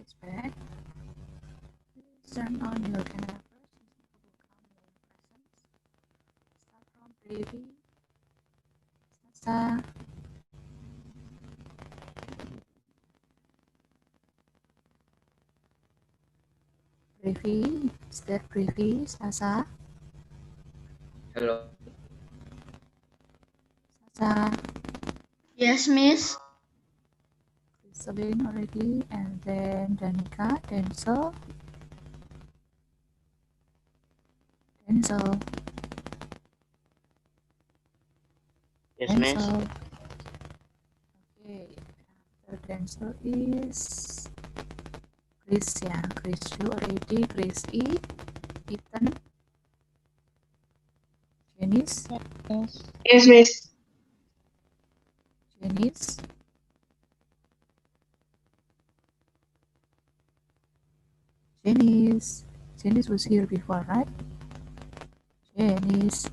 It's back. Please turn on your camera first. Start from Brevi. Sasa. Brevi. Is that Brevi, Sasa? Hello. Sasa. Yes, Miss. Celine already, and then Danica, Denzel. Denzel. Yes, Miss. Denzel. Okay, after Denzel is Chris, yeah. Chris, you already. Chris E. Ethan. Janice. Yes. Yes, Miss. Janice. Janice. Janice was here before, right? Janice.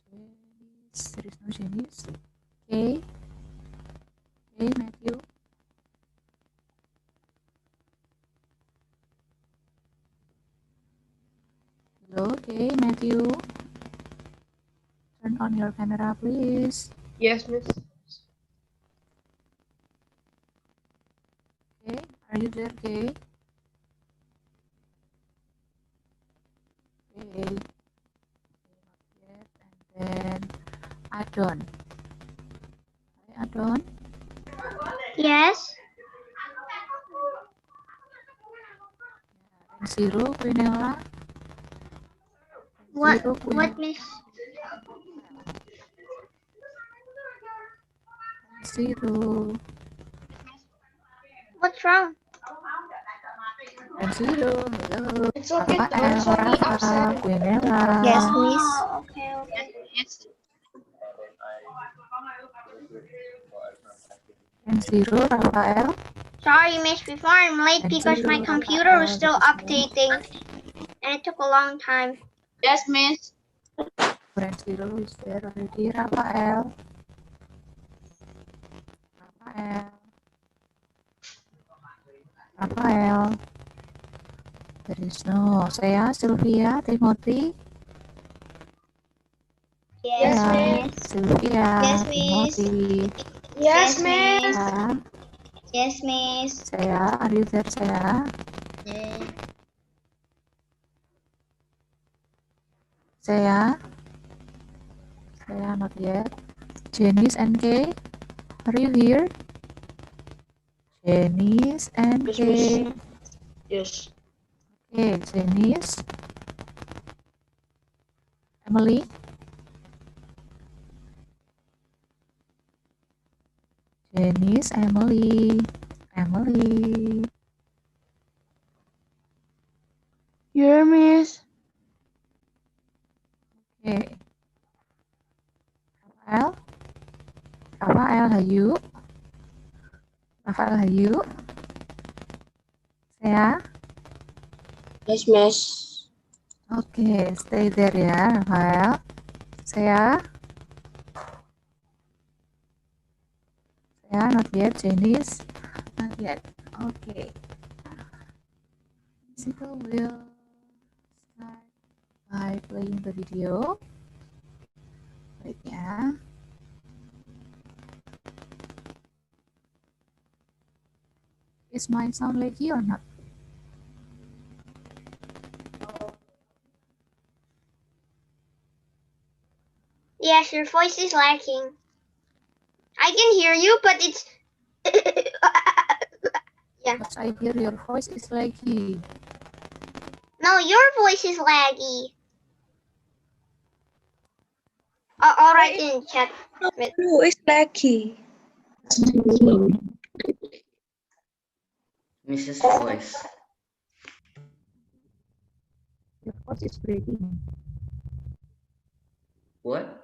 Janice. There is no Janice. Okay. Okay, Matthew. Hello, okay, Matthew. Turn on your camera, please. Yes, Miss. Okay, are you there, okay? Okay. Not yet. And then Adon. Hi, Adon. Yes. And Zero, Quinella. What? Zero, What, Miss? Zero. What's wrong? And Zero, hello. It's okay. Rafael, It's only Rafa, absent. Quinella. Yes, Miss. Oh, okay, okay. Yes. And Zero, Rafael. Sorry, Miss. Before I'm late And because my Zero, computer was Rafael. still updating, and it took a long time. Yes, Miss. And Zero is there already. Rafael. Rafael. Rafael. There is no saya, Sylvia, Timothy. Yes, Saya, Miss. Sylvia, Yes, Miss. Timothy. Yes, Yes, Miss. Miss. Saya, Yes, Miss. saya, are you there, saya? Yeah. Saya, not yet. Janice and Kay, are you here? Janice and Yes, Kay. Miss. Yes. Okay, Janice. Emily. Janice, Emily. Emily. Yeah, Miss. Okay. Rafael. Rafael, are you? Rafael, are you? Saya. Yes, Miss. Okay, stay there ya, Rafael. Saya not yet, Janice. Not yet. Okay. Musical will start by playing the video. Wait ya. Is mine sound laggy or not? Yes, your voice is lacking. I can hear you, but it's. Yeah. But I hear your voice is laggy. No, your voice is laggy. All right, in chat. Who is lucky? Mrs. Voice. Your voice is breaking. What?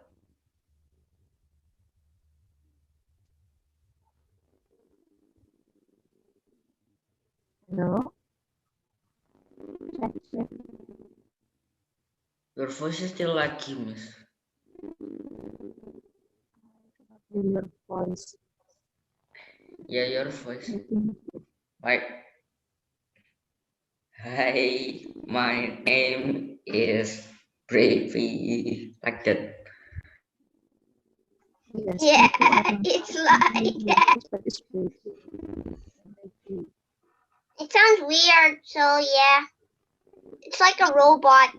Hello? Check. Your voice is still lucky, Miss. You hear your voice. Yeah, your voice. I think Right. Hi, my name is Bravey. Like that. yes, Yeah, people are not it's saying like your that. voice, but it's great. It sounds weird, so yeah. It's like a robot.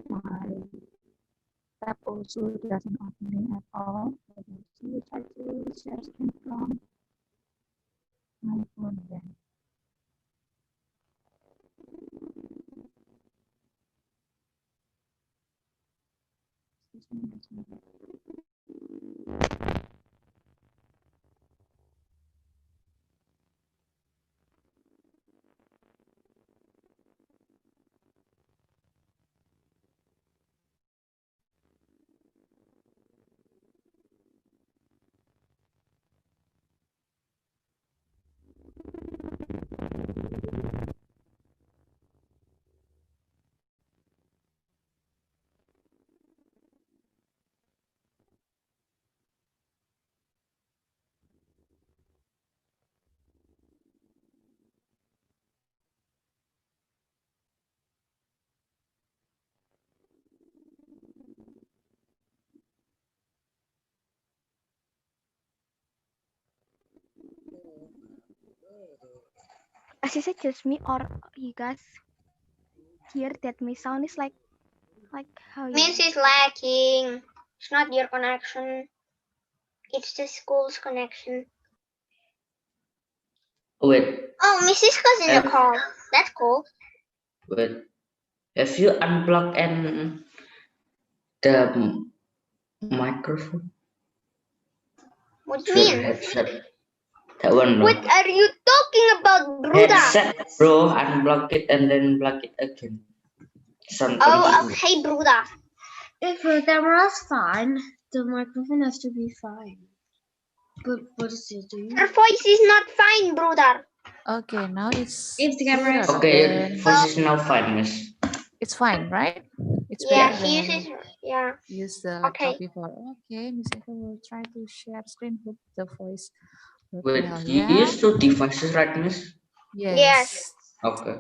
My tab also doesn't opening at all. Let me see. Try to share screen from my phone then. Is it just me or you guys hear that my sound is like how you? Means it's lacking. It's not your connection. It's the school's connection. Wait, Oh, Miss Sisko's in the have, call. That's cool. wait. Have you unplugged the microphone? What do you Your mean? headset. That one, What bro. are you talking about, Bruda? Headset, bro. Unblock it and then plug it again. Sound Oh, confusing. okay, Bruda. If the camera's fine, the microphone has to be fine. But what is it doing? Her voice is not fine, Bruda. Okay, now it's If the camera is clearer Okay, your than- voice is now fine, miss. it's fine, right? It's Yeah, better she than uses. Yeah. use the Okay. laptop before. Okay, Miss Eka will try to share screen with the voice. Wait, Well, you yeah. use two devices, right, miss? Yes. Okay.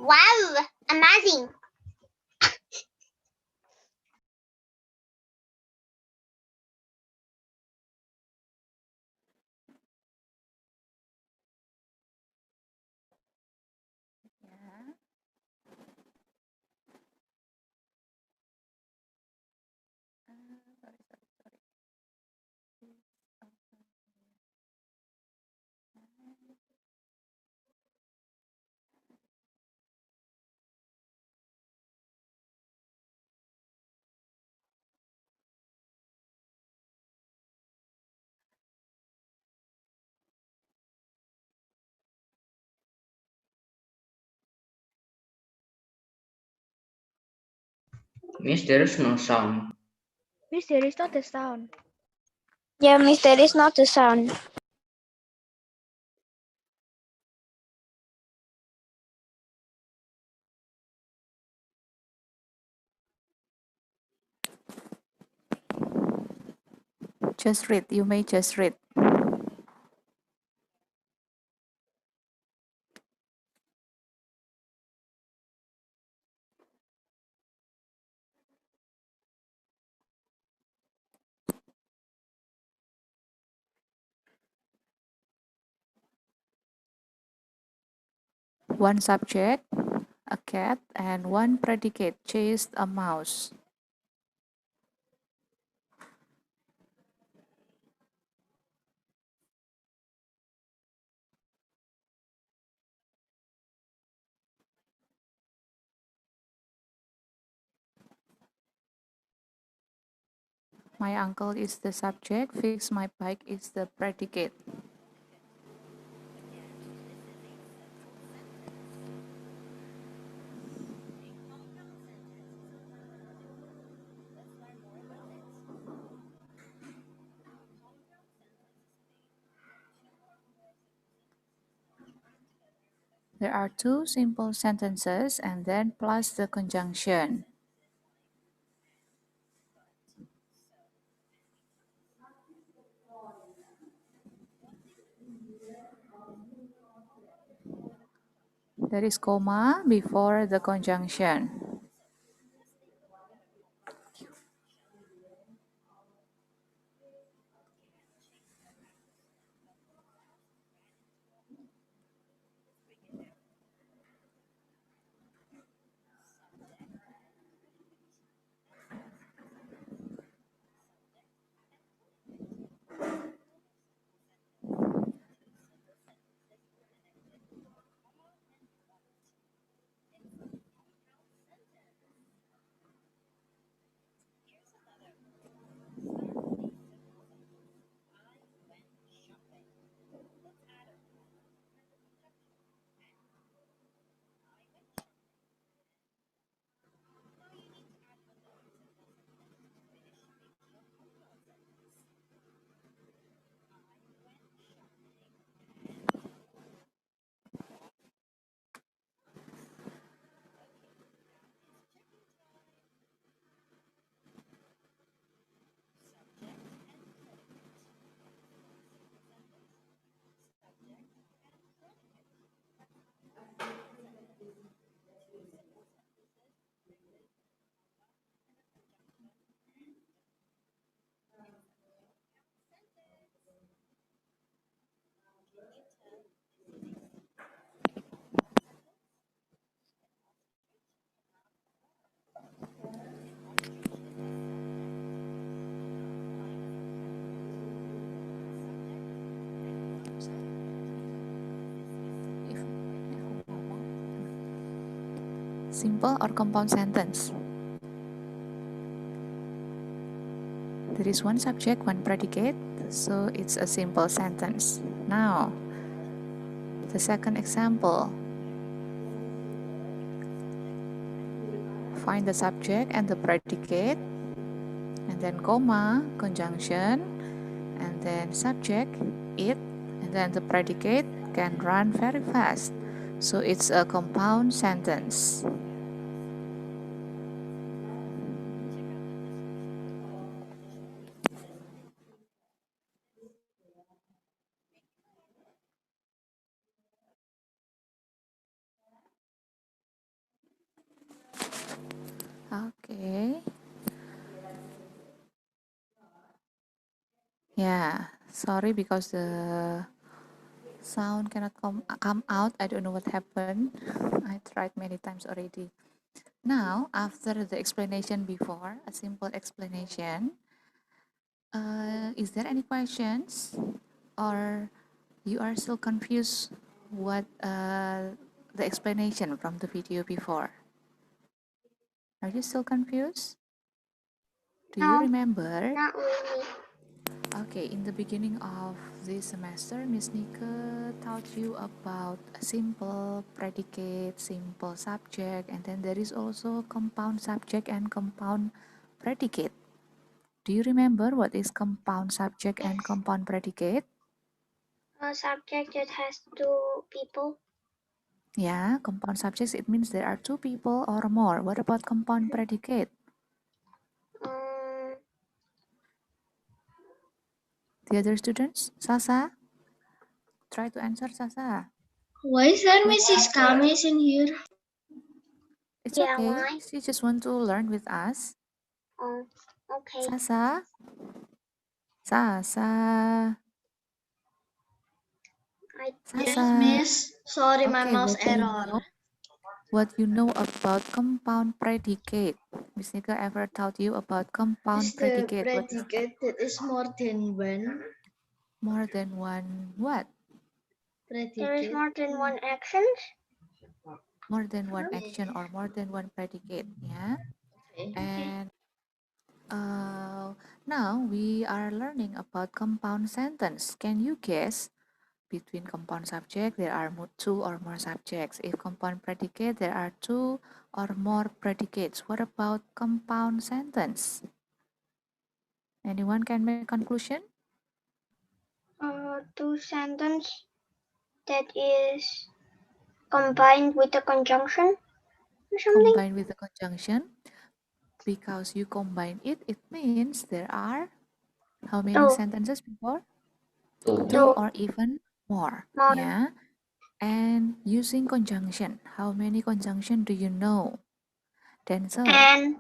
Wow, amazing. Miss, there is no sound. Miss, there is not the sound. Yeah, Miss, that is not the sound. Just read. You may just read. One subject, a cat, and one predicate chased a mouse. My uncle is the subject, fix my bike is the predicate. There are two simple sentences and then plus the conjunction. There is comma before the conjunction. Simple or compound sentence? There is one subject, one predicate, so it's a simple sentence. Now, the second example. Find the subject and the predicate, and then comma, conjunction, and then subject, it, and then the predicate can run very fast. So it's a compound sentence. Okay. Yeah, sorry because the sound cannot come out. I don't know what happened. I tried many times already. Now, after the explanation before, a simple explanation, is there any questions? Or you are still confused what the explanation from the video before? Are you still confused? Do you No, remember? not really. Okay, in the beginning of this semester, Miss Nika taught you about a simple predicate, simple subject, and then there is also compound subject and compound predicate. Do you remember what is compound subject and Yes. compound predicate? A subject that has two people. Yeah, compound subjects, it means there are two people or more. What about compound predicate? Um, The other students? Sasa? Try to answer, Sasa. Why is there Mrs. Kamis in here? It's yeah, okay. why? She just want to learn with us. Oh, okay. Sasa? Sasa? I Yes, Sasa? Miss. Sorry, my Okay, mouse error. what you know about compound predicate? Miss Nika ever taught you about compound Is the predicate? What is that? predicate that is more than one More than one what? there is predicate? more than one action. More than one action or more than one predicate, yeah? Okay. And now we are learning about compound sentence. Can you guess? Between compound subject, there are two or more subjects. If compound predicate, there are two or more predicates. What about compound sentence? Anyone can make conclusion? Two sentence that is combined with a conjunction or something? Combined with the conjunction. Because you combine it, it means there are how many Two. sentences before? Two. Two Two. or even more. More. Yeah. And using conjunction. How many conjunction do you know? Dancer. And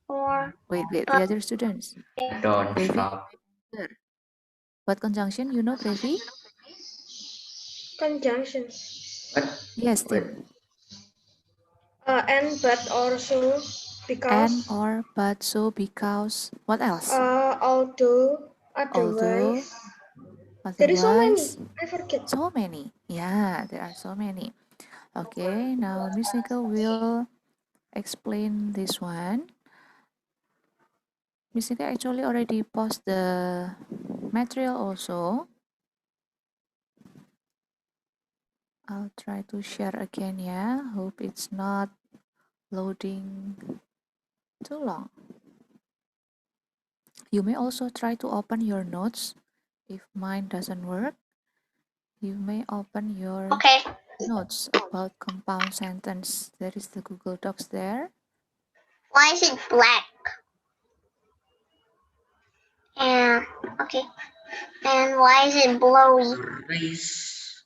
or Wait, the but other students. Don't Brevi, stop. answer. What conjunction you know, Brevi? Conjunctions. What? Yes, Wait. Tim. And but or so And because or but so because what else? although Although otherwise there is so many. otherwise I forget. so many. Yeah, there are so many. Okay, now Miss Nika will explain this one. Miss Nika actually already post the material also. I'll try to share again, yeah. Hope it's not loading too long. You may also try to open your notes. If mine doesn't work, you may open your okay. notes about compound sentence. There is the Google Docs there. Why is it black? Yeah. Okay. And why is it blurry? Race.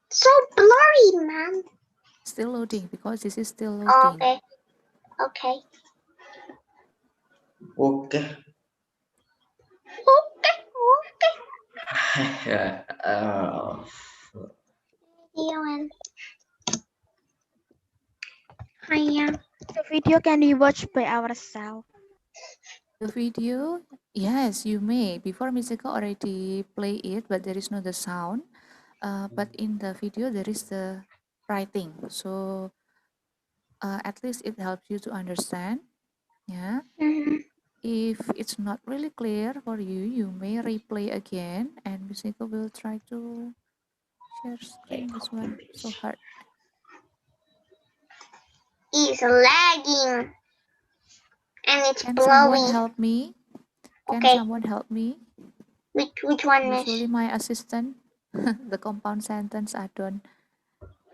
So blurry, man. Still loading because this is still Oh, loading. okay. Okay. Okay. Okay. Okay. Yeah. And hiya. The video can be watched by ourselves. The video, yes, you may. Before Miseko already play it, but there is no the sound. But in the video there is the writing. So at least it helps you to understand. Yeah. Mhm. If it's not really clear for you, you may replay again, and Miseko will try to share screen. This one so hard. It's lagging. And it's Can someone blurry. help me? Can Okay. someone help me? Which one is? Usually my assistant. The compound sentence add-on.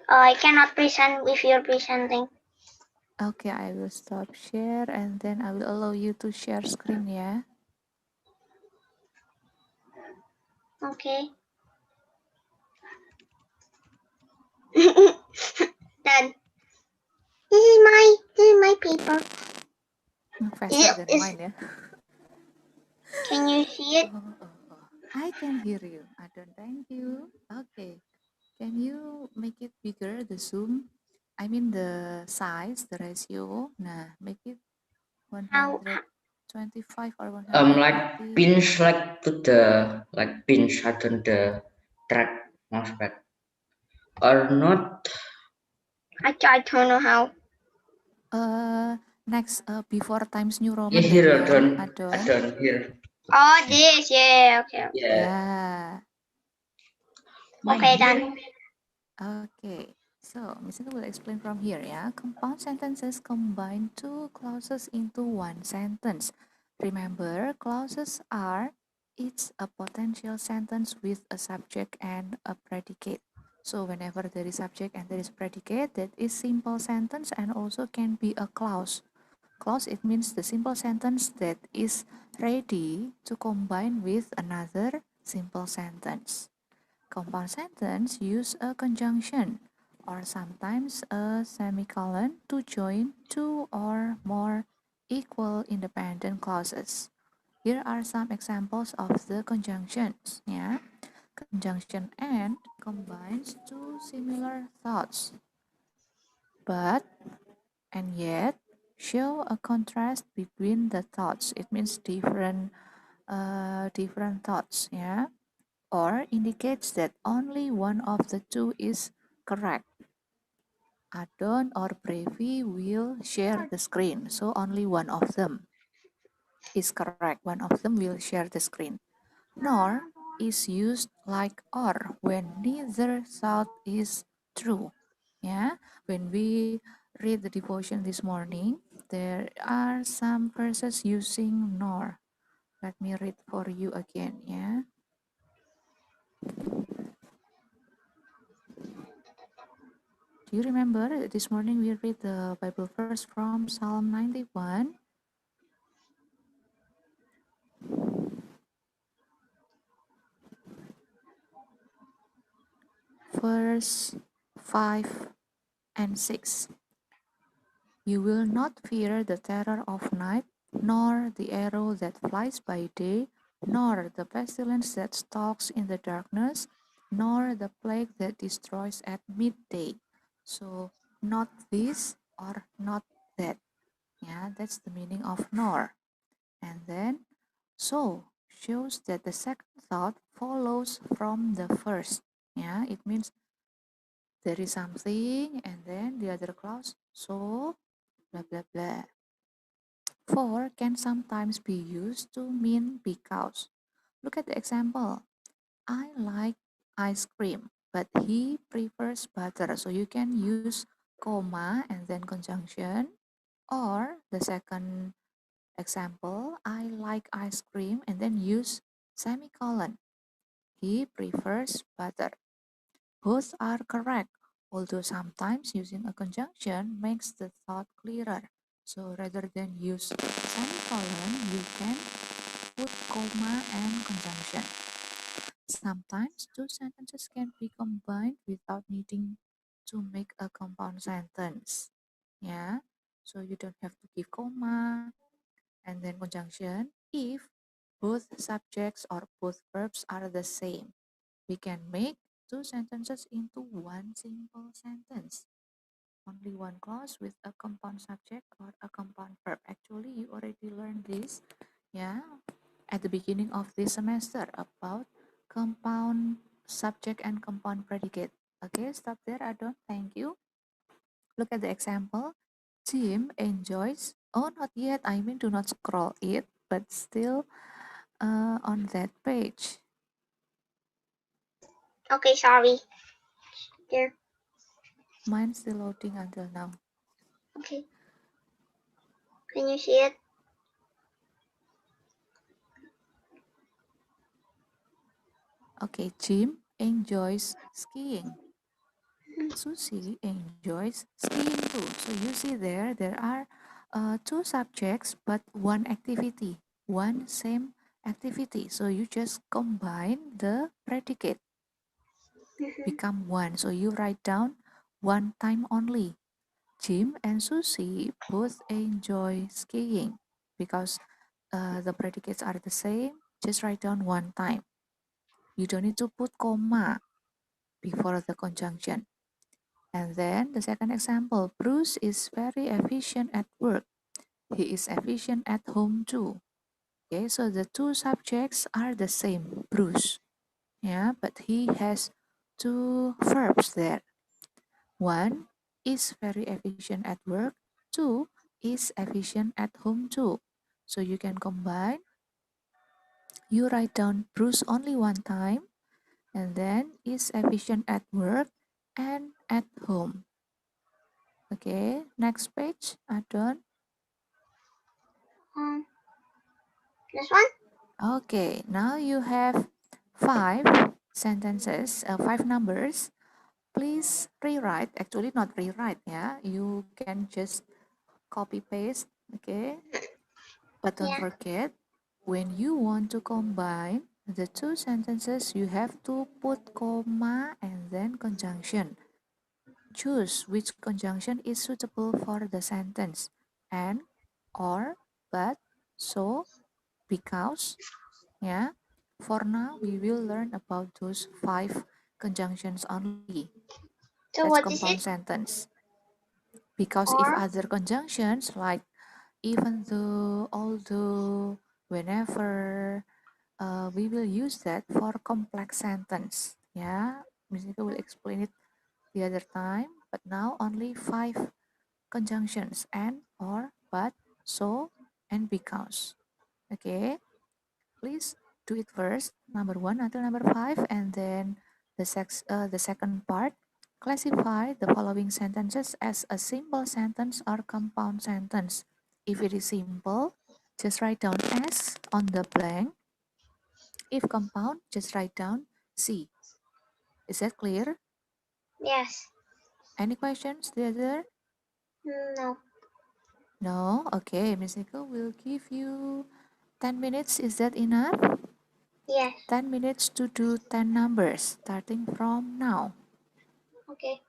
I cannot present if you're presenting. Okay, I will stop share and then I will allow you to share screen, yeah. Okay. Done. This is my paper. Faster than Is mine, yeah. can you see it? Oh. I can hear you. Adon, thank you. Okay. Can you make it bigger, the zoom? I mean the size, the ratio. Nah, make it How? 125 or Like 150. pinch like to the like pinch on the track mousepad or not. I don't know how. Next, before Times New Yeah, Roman that here one, I Adon. don't here. Oh, this. Yeah. Okay. Yeah. Yeah. Okay. Done. Okay, so Miss Nika will explain from here, yeah. Compound sentences combine two clauses into one sentence. Remember, clauses are each a potential sentence with a subject and a predicate. So whenever there is subject and there is predicate, that is simple sentence and also can be a clause. Clause, it means the simple sentence that is ready to combine with another simple sentence. Compound sentence use a conjunction or sometimes a semicolon to join two or more equal independent clauses. Here are some examples of the conjunctions. Yeah. Conjunction and combines two similar thoughts, but and yet show a contrast between the thoughts. It means different thoughts. Yeah, or indicates that only one of the two is correct. Adon or Brevi will share the screen, so only one of them is correct. One of them will share the screen. Nor is used like or when neither thought is true. Yeah, when we read the devotion this morning, there are some verses using nor. Let me read for you again. Yeah. Do you remember this morning we read the Bible verse from Psalm 91? Verse 5 and 6. You will not fear the terror of night, nor the arrow that flies by day, nor the pestilence that stalks in the darkness, nor the plague that destroys at midday. So, not this or not that. Yeah, that's the meaning of nor. And then, so shows that the second thought follows from the first. Yeah, it means there is something and then the other clause, so blah blah blah. For can sometimes be used to mean because. Look at the example. I like ice cream, but he prefers butter. So you can use comma and then conjunction. Or the second example, I like ice cream and then use semicolon. He prefers butter. Both are correct, although sometimes using a conjunction makes the thought clearer. So rather than use semicolon, you can put comma and conjunction. Sometimes two sentences can be combined without needing to make a compound sentence. Yeah, so you don't have to give comma and then conjunction if both subjects or both verbs are the same. We can make two sentences into one simple sentence. Only one clause with a compound subject or a compound verb. Actually, you already learned this, yeah, at the beginning of this semester about compound subject and compound predicate. Okay, stop there, Adon. Thank you. Look at the example. Jim enjoys. Oh, not yet. I mean, do not scroll it, but still on that page. Okay, sorry. There. Mine's still loading until now. Okay. Can you see it? Okay, Jim enjoys skiing. Susie enjoys skiing too. So you see there are two subjects but one activity, one same activity. So you just combine the predicate, become one. So you write down one time only. Jim and Susie both enjoy skiing because the predicates are the same. Just write down one time. You don't need to put comma before the conjunction. And then the second example, Bruce is very efficient at work. He is efficient at home too. Okay, so the two subjects are the same, Bruce. Yeah, but he has two verbs there. One is very efficient at work. Two is efficient at home too. So you can combine. You write down Bruce only one time and then is efficient at work and at home. Okay, next page, Adon. This one? Okay, now you have 5 sentences, 5 numbers. Please rewrite, actually not rewrite, yeah. You can just copy paste, okay. But don't Yeah. forget, when you want to combine the two sentences, you have to put comma and then conjunction. Choose which conjunction is suitable for the sentence. And, or, but, so, because. Yeah. For now, we will learn about those 5 conjunctions only. So That's what is compound it? sentence. Because if Or? other conjunctions like even though, although, whenever, we will use that for complex sentence. Yeah, Miss Nika will explain it the other time. But now only 5 conjunctions: and, or, but, so, and because. Okay, please do it first, number 1 until number 5, and then the second part. Classify the following sentences as a simple sentence or compound sentence. If it is simple, just write down S on the blank. If compound, just write down C. Is that clear? Yes. Any questions there? No. No? Okay, Miss Nico will give you 10 minutes. Is that enough? Yes. 10 minutes to do 10 numbers starting from now. Okay.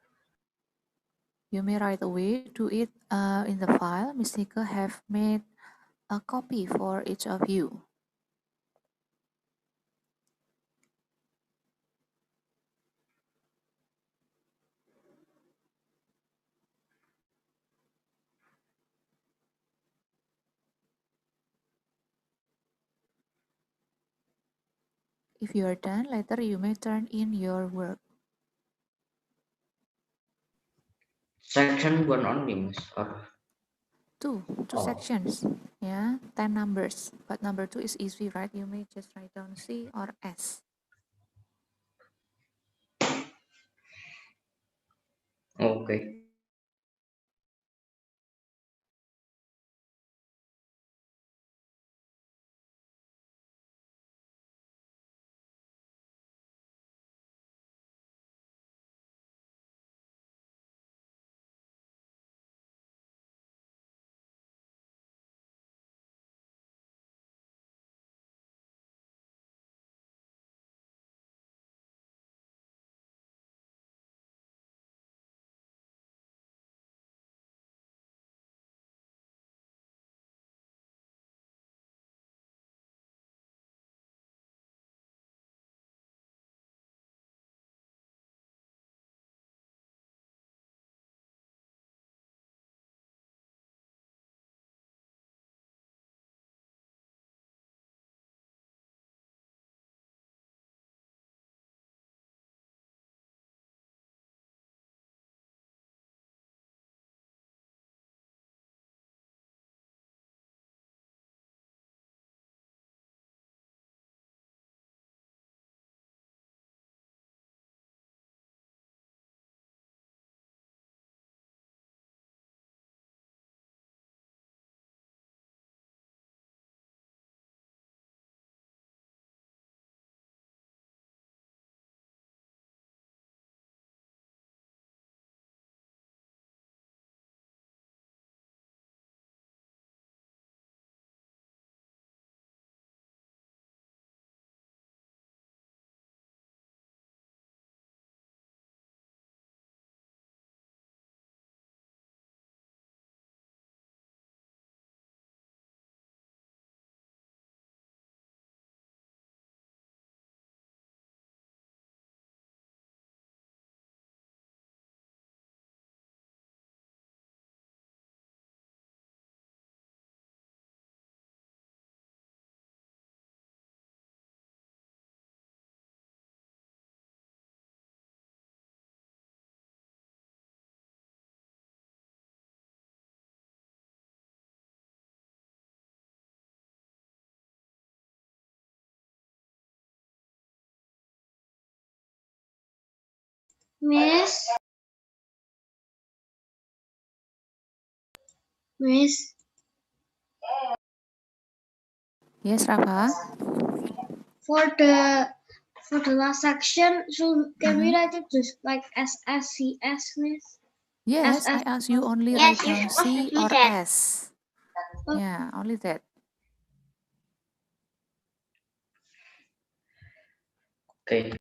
You may right away do it in the file. Miss Nico have made a copy for each of you. If you are done, later you may turn in your work. Section 1 only, Miss, or Two oh, sections. Yeah, 10 numbers. But number 2 is easy, right? You may just write down C or S. okay. Miss, Miss, Yes, Rafa? for the for the last section, so can we Mhm. write it just like SSCS, Miss? Yes, I SS. asked you only Yes, write you're down supposed to C do or that. S. Yeah, only that. Okay.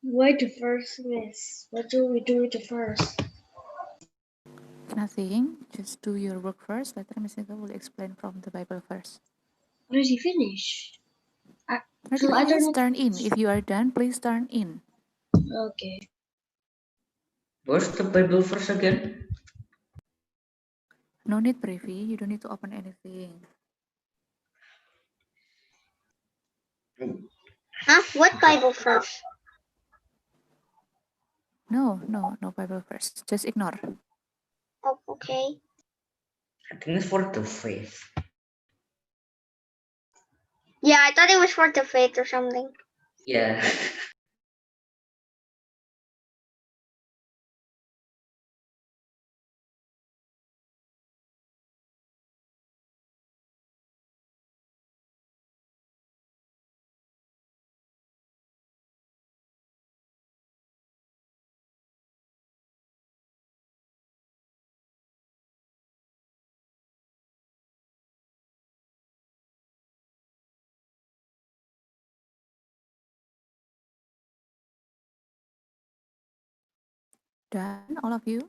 Why the first, miss? What do we do with the first? Nothing. Just do your work first. Later, Miss Nika will explain from the Bible verse. Already finished. Already So I finished? don't. Turn in. If you are done, please turn in. Okay. Where's the Bible verse again? No need, Previ. You don't need to open anything. Huh? What Bible verse? No Bible verse. Just ignore. Oh, okay. I think it's for the faith. Yeah, I thought it was for the faith or something. Yeah. Done, all of you?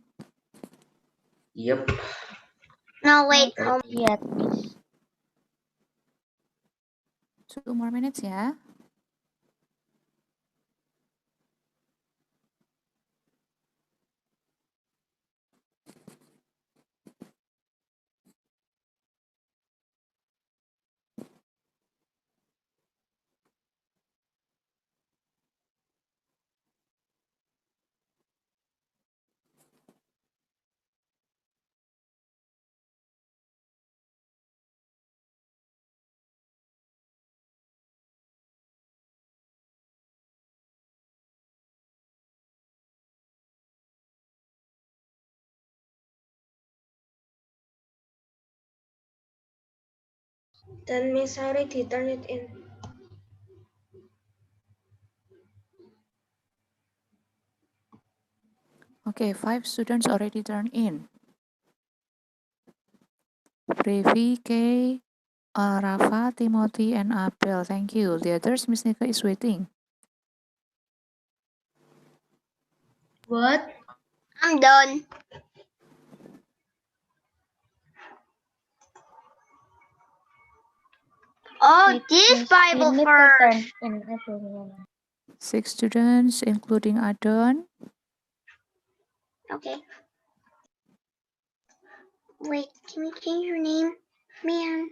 Yep. No, wait. Not yet, Miss. 2 more minutes ya. Then Miss already turn it in. Okay, 5 students already turned in. Previ, Kay, Rafa, Timothy, and Abel. Thank you. The others, Miss Nika is waiting. What? I'm done. Oh, Wait, this Miss, Bible you need to verse. turn in everyone. 6 students, including Adon. Okay. Wait, can you change your name? Man.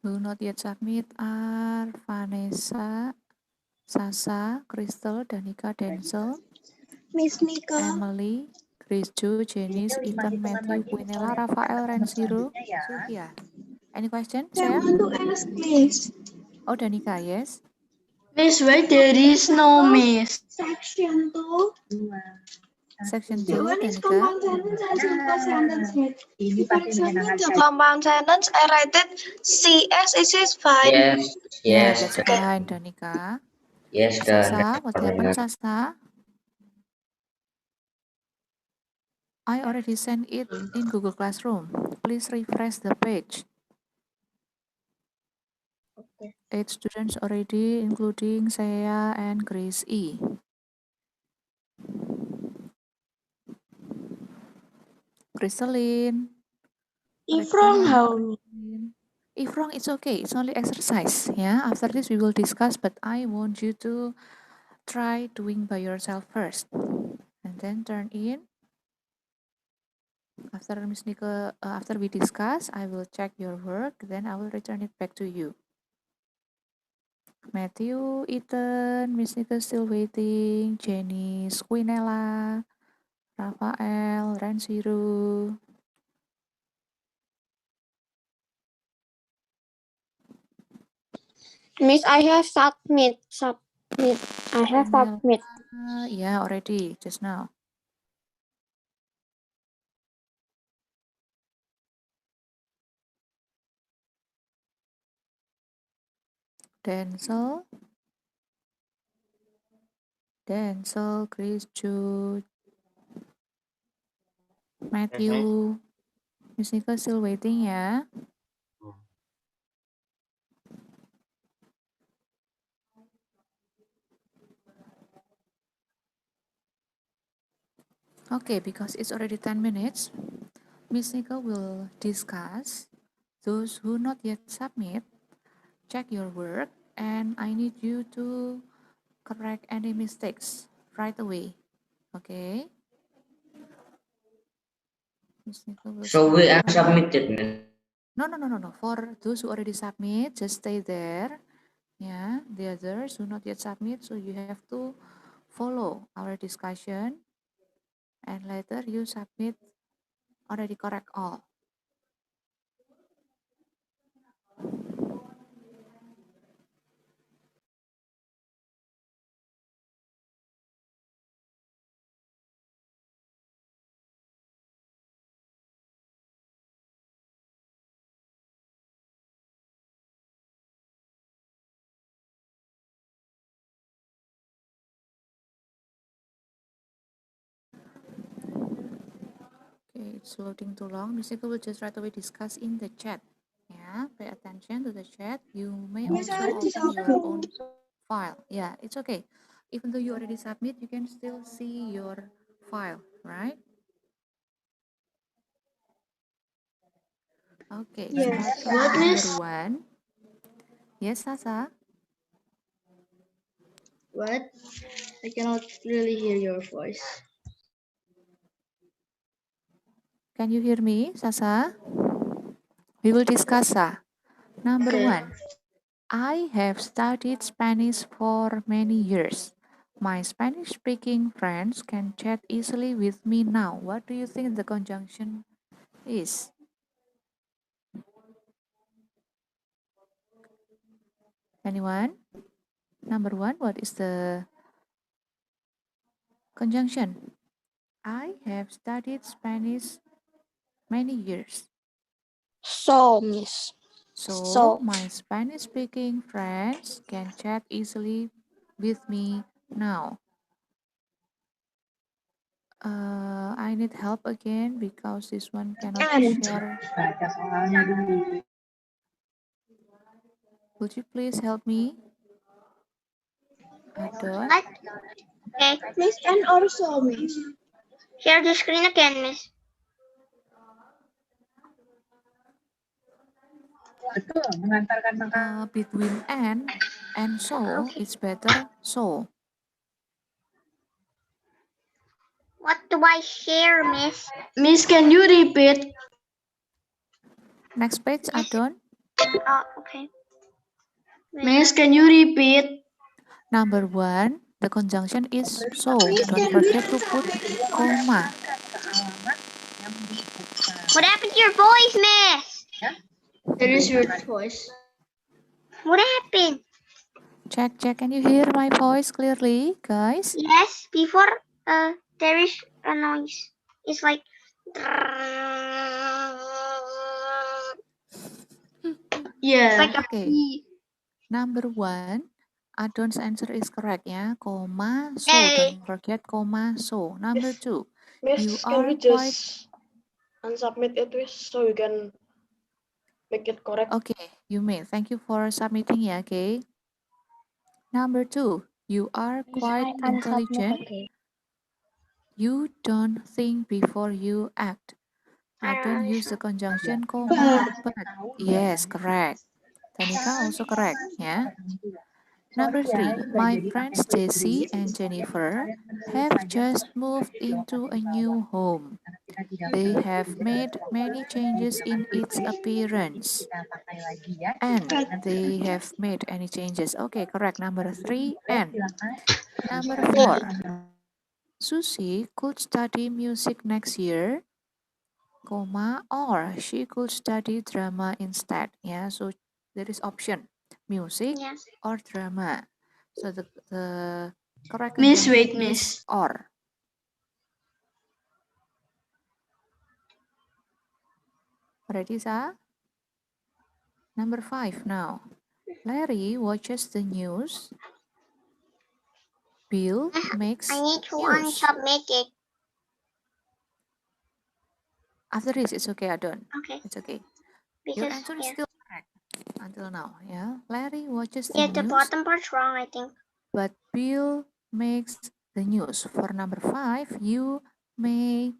Who not yet submit are Vanessa, Sasa, Crystal, Danica, Denzel, Miss Nika. Emily, Grace Jo, Janice, Ethan, Matthew, Quinella, Rafael, Renziro, Sylvia. Any question, I Saya? want to ask, Miss. Oh, Danica, yes. Miss, why there is no miss? Section 2. Section That 2, one is Danica. compound sentence and simple sentence. For example, the compound sentence, I write it CS is fine. Yes. Yeah, Yes. that's fine, Danica. Yes. Sasa, what happened, Sasa? I already sent it in Google Classroom. Please refresh the page. Okay. 8 students already, including Saya and Grace E. Crystalline. If wrong, how? If wrong, it's okay. It's only exercise. Yeah. After this, we will discuss. But I want you to try doing by yourself first, and then turn in. After Miss Nika, after we discuss, I will check your work, then I will return it back to you. Matthew, Ethan, Miss Nika still waiting. Jenny, Quinella, Rafael, Ransiru. Miss, I have submit. I have submit. Yeah, already, just now. Denzel, Chris, Jude, Matthew, Miss Nika still waiting ya. Okay, because it's already 10 minutes, Miss Nika will discuss those who not yet submit. Check your work, and I need you to correct any mistakes right away. Okay? Miss Nika will So we are start. submitted, Miss. No. For those who already submit, just stay there. Yeah, the others who not yet submit, so you have to follow our discussion, and later you submit already correct all. Okay, it's loading too long. Miss Nika will just right away discuss in the chat. Yeah, pay attention to the chat. You may also open your own file. Yeah, it's okay. Even though you already submit, you can still see your file, right? Okay, Yes. start from What, number Miss? 1. Yes, Sasa? What? I cannot really hear your voice. Can you hear me, Sasa? We will discuss, Number Okay. 1. I have studied Spanish for many years. My Spanish-speaking friends can chat easily with me now. What do you think the conjunction is? Anyone? Number 1, what is the conjunction? I have studied Spanish many years. So, Miss. So, my Spanish-speaking friends can chat easily with me now. I need help again because this one cannot share. Would you please help me? Adon? What? Okay. Miss, and also, Miss. Share the screen again, Miss. Between and so, it's better so. What do I share, Miss? Miss, can you repeat? Next page, Yes. Adon. Okay. Miss, can you repeat? Number 1, the conjunction is so. Don't forget to put comma. What happened to your voice, Miss? There is your voice. What happened? Check. Can you hear my voice clearly, guys? Yes, before there is a noise. It's like Yeah. like a Okay. bee. Number 1, Adon's answer is correct, ya. Comma, so. Hey. Don't forget comma, so. Number 2, Miss, you can are we quite... just unsubmit it, Miss, so we can make it correct? Okay, you may. Thank you for submitting, ya, okay. Number 2, you are quite I unsubmit, intelligent. okay. You don't think before you act. Adon use the conjunction comma, but. Yes, correct. Tanika also correct, ya. Number 3, my friends Jessie and Jennifer have just moved into a new home. They have made many changes in its appearance. And they have made any changes. Okay, correct. Number 3, and. Number 4, Susie could study music next year, comma, or she could study drama instead. Yeah, so there is option, music Yes. or drama. So the correct Miss, conjunction wait, is miss. or. Ready, Sa? Number 5 now. Larry watches the news. Bill makes I need to news. unsubmit it. After this, it's okay, Adon. Okay. It's okay. Your Because answer is yeah. still correct until now. Yeah, Larry watches the Yeah, the news, bottom part's wrong, I think. but Bill makes the news. For number 5, you may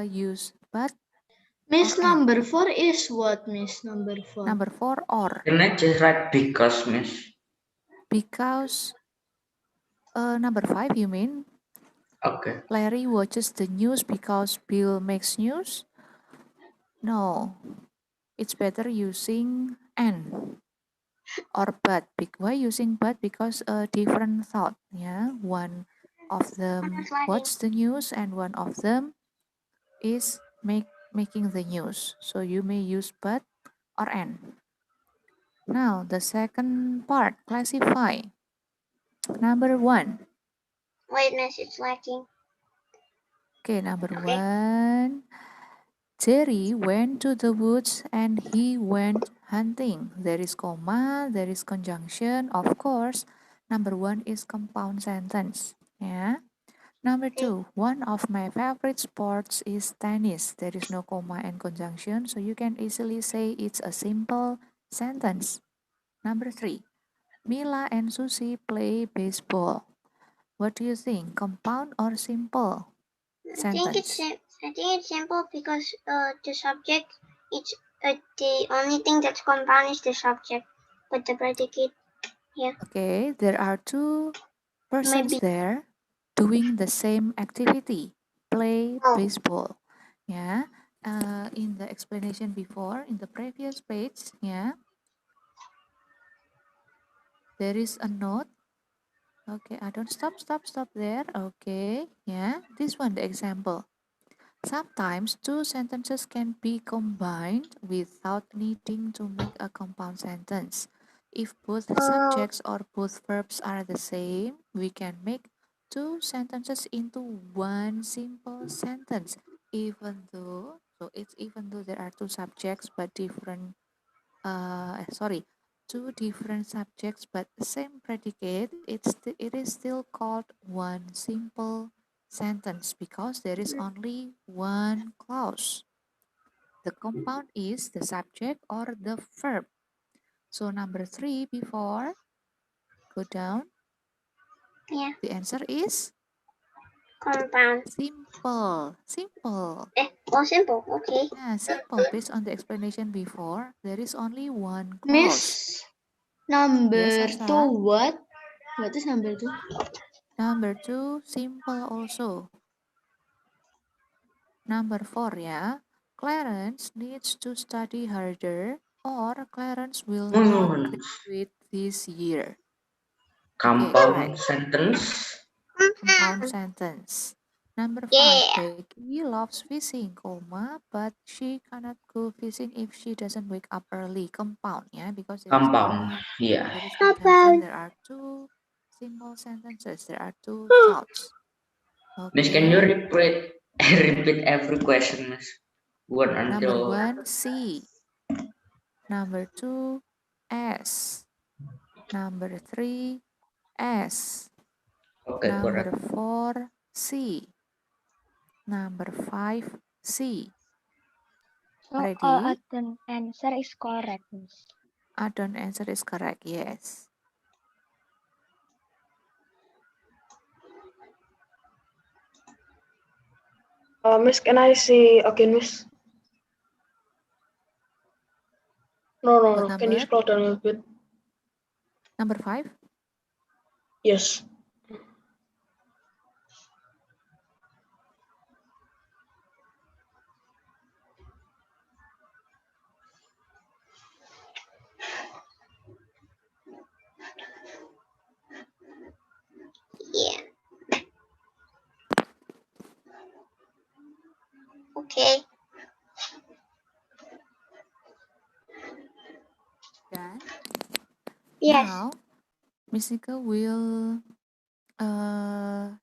use but Miss, or and. number 4 is what, Miss? Number 4. Number 4 or, Can I just write because, miss? because number 5 you mean Okay. Larry watches the news because Bill makes news? No, it's better using and or but. Why using but? Because a different thought. Yeah, one of them watch the news and one of them is making the news. So you may use but or and. Now the second part, classify. Number 1. Wait, miss, it's lacking. Okay, number Okay. 1. Jerry went to the woods and he went hunting. There is comma, there is conjunction, of course. Number 1 is compound sentence. Yeah. Number 2, one of my favorite sports is tennis. There is no comma and conjunction, so you can easily say it's a simple sentence. Number 3, Mila and Susie play baseball. What do you think? Compound or simple sentence? I think it's simple because the subject, it's the only thing that's compound is the subject, but the predicate, yeah. Okay, there are 2 persons Maybe. there doing the same activity, play Oh. baseball. Yeah, in the explanation before, in the previous page, yeah, there is a note. Okay, I don't stop there. Okay, yeah, this one, the example. Sometimes 2 sentences can be combined without needing to make a compound sentence. If both subjects or both verbs are the same, we can make 2 sentences into one simple sentence. Even though there are 2 subjects but different, 2 different subjects but the same predicate, it is still called one simple sentence because there is only one clause. The compound is the subject or the verb. So number 3 before, go down. Yeah. The answer is Compound. simple. Simple. Okay. Yeah, simple. Based on the explanation before, there is only one clause. Miss, number Yes, 2 Asa? what? What is number 2? Number 2, simple also. Number 4, yeah. Clarence needs to study harder or Clarence will not graduate this year. Compound Okay, sentence. compound sentence. Number 5, Becky loves fishing, comma, but she cannot go fishing if she doesn't wake up early. Compound, yeah, because there is Compound. comma, Yeah. there is conjunction, there are 2 simple sentences, there are 2 thoughts. Miss, can you Okay. repeat every question, Miss? One Number until 1, C. Number 2, S. Number 3, S. okay, Number correct. 4, C. Number 5, C. So Ready? the answer is correct, Miss. Adon answer is correct, yes. Miss, can I see again, Miss? No. What Can you number? scroll down a little bit? Number 5? Yes. Yeah. Okay. Done. Yes. Now, Miss Nika will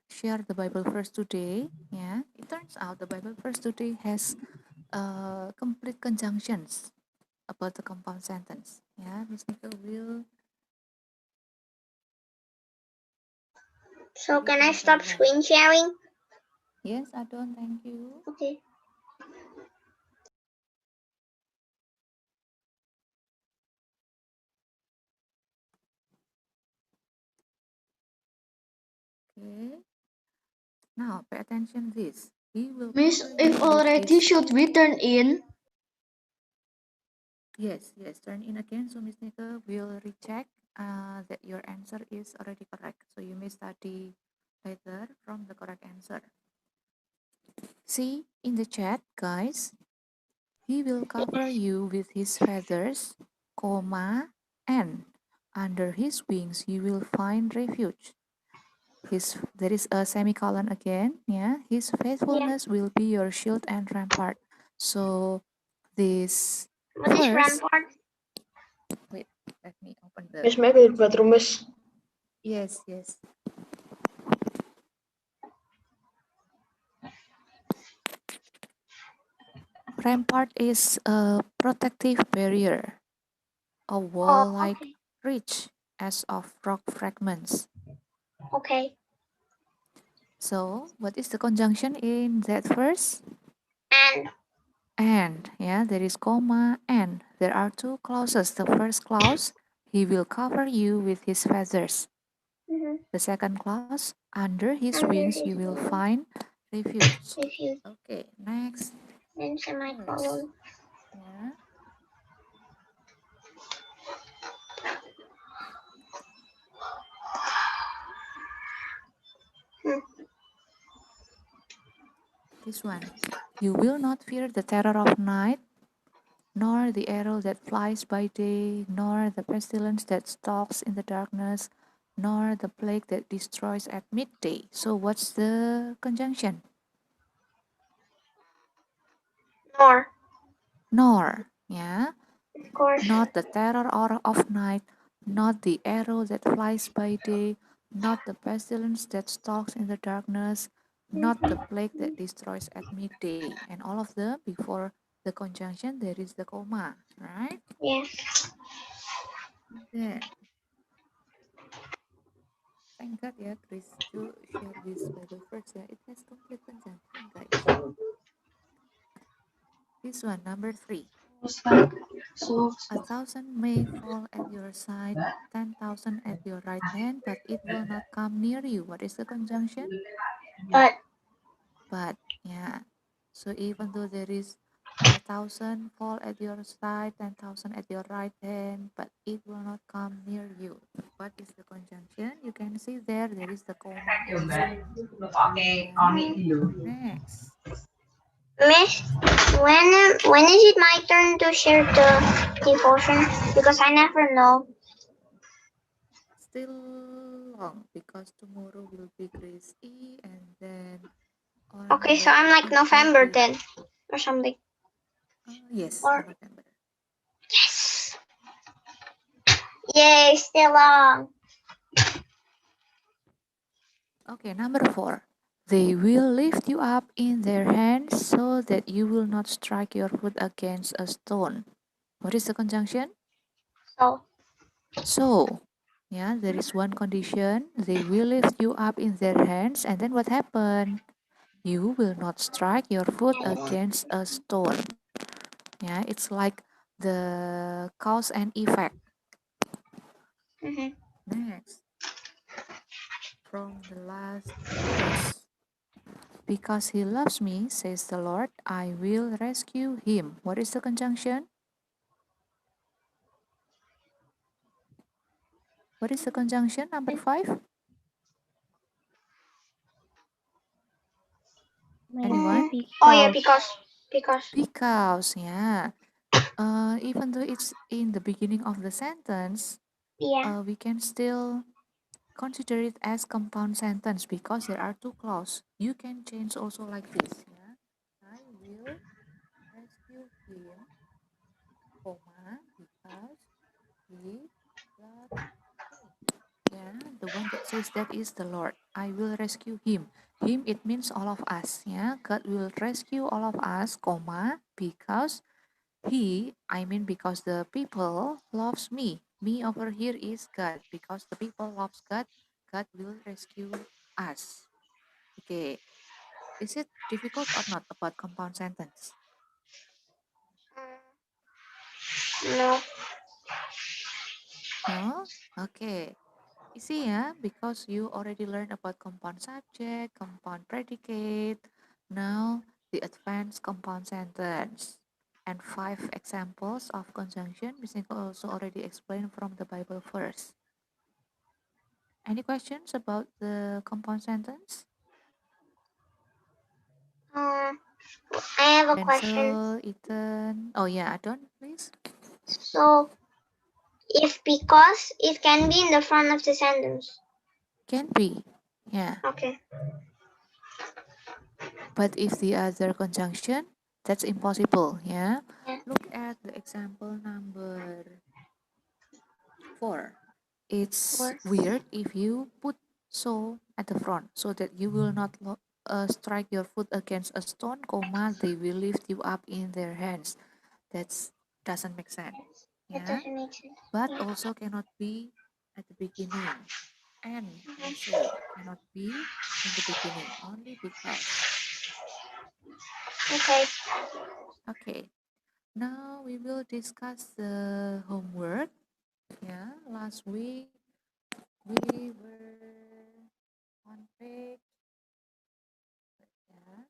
share the Bible verse today. Yeah, it turns out the Bible verse today has complete conjunctions about the compound sentence. Yeah, Miss Nika will. So read can I number stop 1. screen sharing? Yes, Adon, thank you. Okay. Okay. Now, pay attention this. He will Miss, cover if you with already, his... should we turn in? Yes, turn in again. So Miss Nika will recheck that your answer is already correct. So you may study later from the correct answer. See in the chat, guys. He will cover you with his feathers, comma, and under his wings you will find refuge. There is a semicolon again. Yeah, his faithfulness will be your shield and rampart. So this What is verse. rampart? Wait, let me open the. Miss, maybe the bathroom, Miss. Yes. Rampart is a protective barrier, a wall like okay. ridge as of rock fragments. Okay. So, what is the conjunction in that verse? And, yeah, there is comma and. There are two clauses. The first clause, he will cover you with his feathers. The second clause, under his Under wings his you will wings. find refuge. Refuge. Okay, next Then verse. semicolon. Yeah. This one. You will not fear the terror of night, nor the arrow that flies by day, nor the pestilence that stalks in the darkness, nor the plague that destroys at midday. So what's the conjunction? Nor, yeah. Of course. Not the terror of night, not the arrow that flies by day, not the pestilence that stalks in the darkness, not the plague that destroys at midday. And all of them, before the conjunction, there is the comma, right? Yes. Then, thank God, yeah, Chris to share this Bible verse. Yeah, it has complete conjunction, guys. This one, number 3. 1,000 may fall at your side, 10,000 at your right hand, but it will not come near you. What is the conjunction? But, yeah. So even though there is 1,000 fall at your side, 10,000 at your right hand, but it will not come near you. What is the conjunction? You can see there is the comma also. Next. Miss, when is it my turn to share the devotion? Because I never know. Still long because tomorrow will be Grace E and then on Okay, so I'm like November then, or something. Yes, Or November. yes. Yay, still long. Okay, number 4. They will lift you up in their hands so that you will not strike your foot against a stone. What is the conjunction? So, yeah, there is one condition. They will lift you up in their hands, and then what happened? You will not strike your foot against a stone. Yeah, it's like the cause and effect. Next, from the last verse. Because he loves me, says the Lord, I will rescue him. What is the conjunction? What is the conjunction, number 5? Anyone? Oh yeah, because Because, yeah. Even though it's in the beginning of the sentence, yeah. we can still consider it as compound sentence because there are two clauses. You can change also like this. Yeah, I will rescue him, comma, because he loves me. Yeah, the one that says that is the Lord. I will rescue him. Him, it means all of us. Yeah, God will rescue all of us, comma, because because the people loves me. Me over here is God. Because the people loves God, God will rescue us. Okay. Is it difficult or not about compound sentence? No. No? Okay. Easy, yeah, because you already learned about compound subject, compound predicate. Now the advanced compound sentence. And 5 examples of conjunction, Miss Nicole also already explained from the Bible verse. Any questions about the compound sentence? I have a question. Denzel, Ethan. Oh yeah, Adon, please. So, if because it can be in the front of the sentence. Can be. Yeah. Okay. But if the other conjunction, that's impossible. Yeah. Yeah. Look at the example number 4. It's Four. weird if you put so at the front so that you will not strike your foot against a stone, comma, they will lift you up in their hands. That doesn't make sense. That Yeah. doesn't make sense. But Yeah. also cannot be at the beginning. And also cannot be in the beginning, only because. Okay. Okay. Now we will discuss the homework. Yeah, last week we were on page, yeah,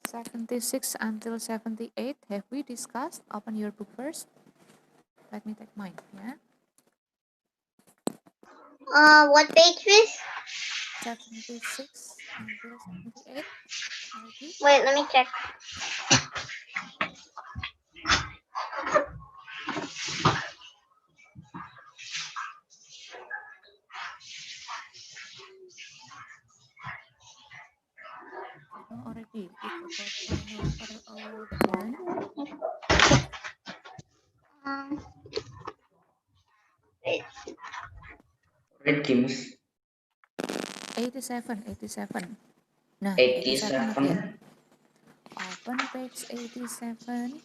76 until 78. Have we discussed? Open your book first. Let me take mine. Yeah, What page is? 76 until 78. Already? Wait, let me check. No, already. It's about final organ. Wait. Read James 87. Nah, 87 again. 87. Open page 87.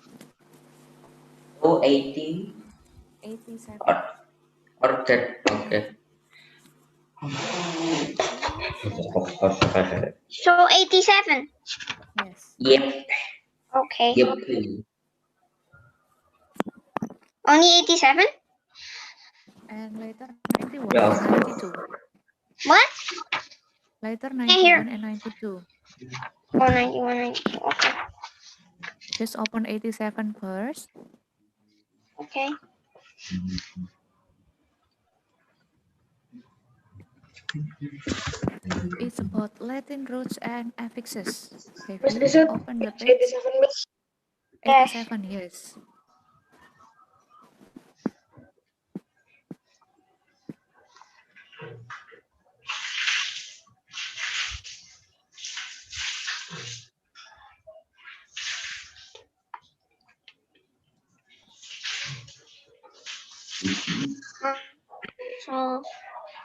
Oh, 80. 87. Or that. Okay. 87. So 87. Yes. Yep. Okay. Yep. Only 87? And later 91 Yeah. and 92. What? Later hear. 91 and 92. Oh, 91, 92. Okay. Just open 87 first. Okay. It's about Latin roots and affixes. Have Miss, you is it opened the page page? 87, Miss? 87, yes. So,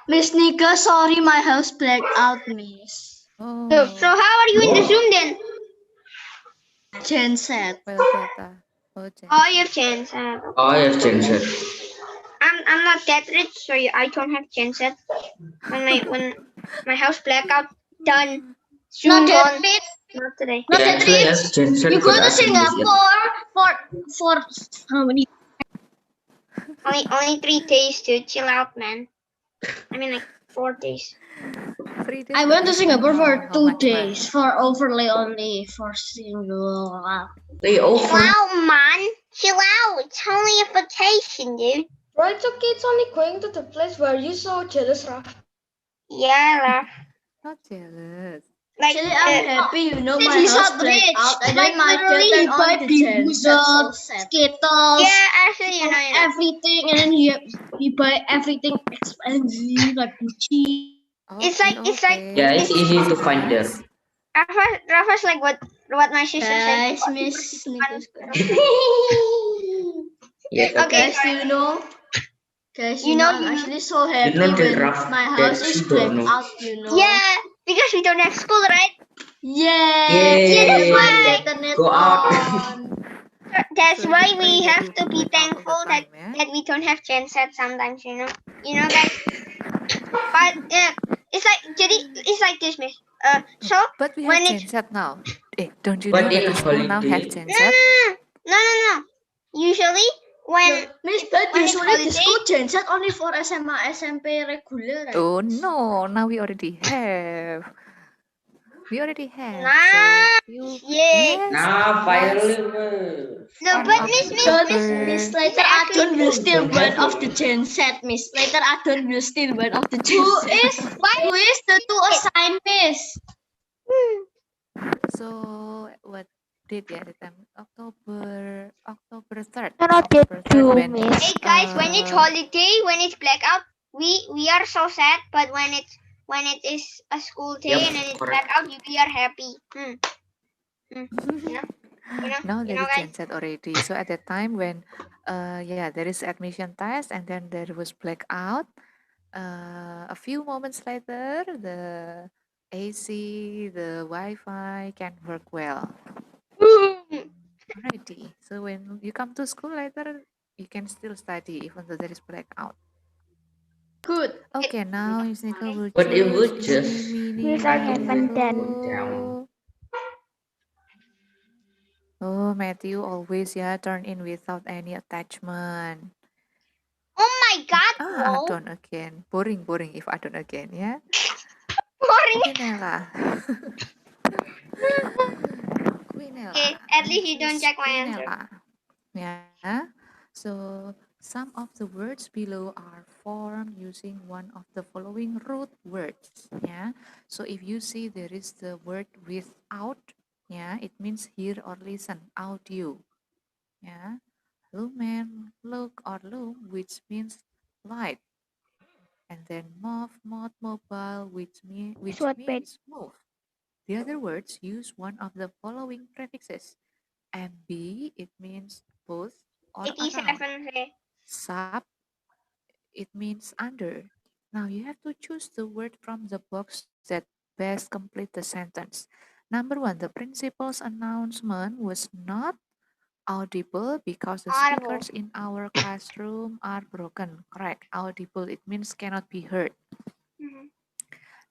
Miss Nika, sorry, my house blacked out, Miss. Oh, so how are you in the Zoom then? Genset. well data. Oh, Oh, you have chance. Oh, yes, James. I'm not that rich, so I don't have genset. When my house blackout done. Zoom Not that on. rich. Not today. Not Yeah, that actually, rich. yes, James. You go to Singapore for how many? Only 3 days to chill out, man. I mean like 4 days. 3 days. I went to depends on Singapore for how 2 much, man. days for overlay only for single. Lay Chill over. out, man. Chill out. It's only a vacation, dude. Right, so kids only going to the place where you so jealous, Raf. Yeah, Raf. Not jealous. Like, Actually, I'm happy, you know, my He's house not blacked rich. out and Like then my literally, dad he turned on buy the big gen. That's so wizard, sad. Skittles, yeah, actually, you know. everything, and then he buy everything expensive like Gucci. It's like Yeah, it's it's easy to find there. Rafa's like what my sister said. Guys, Miss Nicholas. Yes, Okay, okay. Guys, you know, guys, You know, I'm actually so happy know the when Raf my that house is she don't blacked know. out, you know. Yeah, because we don't have school, right? Yeah, Yeah, that's Yay! why. internet Go out. on. That's So why you we pray that have you to be black out all the thankful that time, yeah? that we don't have genset sometimes. You know, guys. But it's like jadi it's like this, Miss. So But we have when it's genset now. Don't you But know that in the school now have holiday, genset? no. Usually when Miss, but when it's usually the holiday, school genset only for SMA, SMP regular, right? Oh no, now we already have. We already have. nah, So you yeah. yes, nah, yes. fireworks. No, On but Miss, October. Miss, later actually Adon will You steal don't have one of the it. genset, Miss. Later Adon will steal one of the Who genset. is who is the two assigned miss? So what date ya the time? October 3rd. Cannot get October 3rd you, when Miss. hey guys, when it's uh holiday, when it's blackout, we are so sad. But when it is a school day and then Yep, it's correct. blackout, we are happy. You know, now there is guys. genset already. So at that time when yeah, there is admission test and then there was blackout. A few moments later the AC, the Wi-Fi can work well. Alrighty. So when you come to school later, you can still study even though there is blackout. Good. Okay, now Miss Nicole will But it choose would eeny, just meeny, Miss, I haven't done. moe. Oh, Matthew always turn in without any attachment. Oh my God, Ah, bro. don't again. Boring if I don't again, yeah. Boring. Quinella. Quinella. Okay, at I least you don't choose check my answer. Quinella. Yeah. So some of the words below are formed using one of the following root words. Yeah. So if you see there is the word without, yeah, it means hear or listen, audio. Yeah. Lumen, look or loom, which means light. And then mobile, which What page? means move. The other words use one of the following prefixes. MB, it means both or around. 87 say. Sub, it means under. Now you have to choose the word from the box that best complete the sentence. Number one, the principal's announcement was not audible because the Audible. speakers in our classroom are broken. Correct. Audible, it means cannot be heard. Mhm.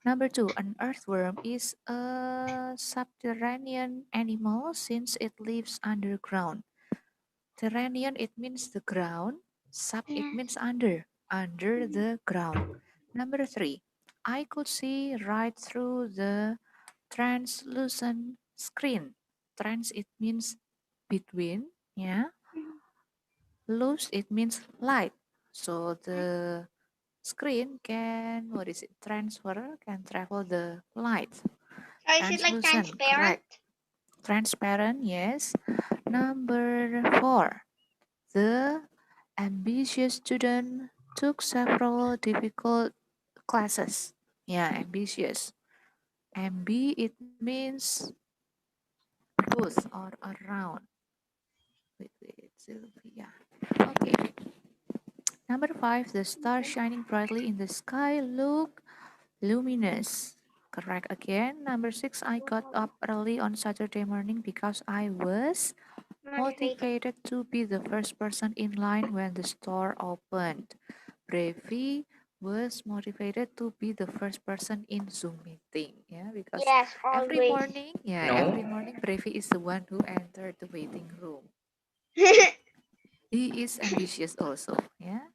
Number two, an earthworm is a subterranean animal since it lives underground. Terranean, it means the ground. Sub, it Yeah. means under the ground. Number three, I could see right through the translucent screen. Trans, it means between, yeah. Loose, it means light. So the screen can, what is it, can travel the light. So is it like Translucent, transparent? correct. Transparent, yes. Number four, the ambitious student took several difficult classes. Yeah, ambitious. MB, it means both or around. Wait, Sylvia. Okay. Number five, the stars shining brightly in the sky look luminous. Correct again. Number six, I got up early on Saturday morning because I was motivated to be the first person in line when the store opened. Brevi was motivated to be the first person in Zoom meeting. Yeah, because Yes, every always. morning, every morning Brevi is the one who entered the waiting room. He is ambitious also. Yeah.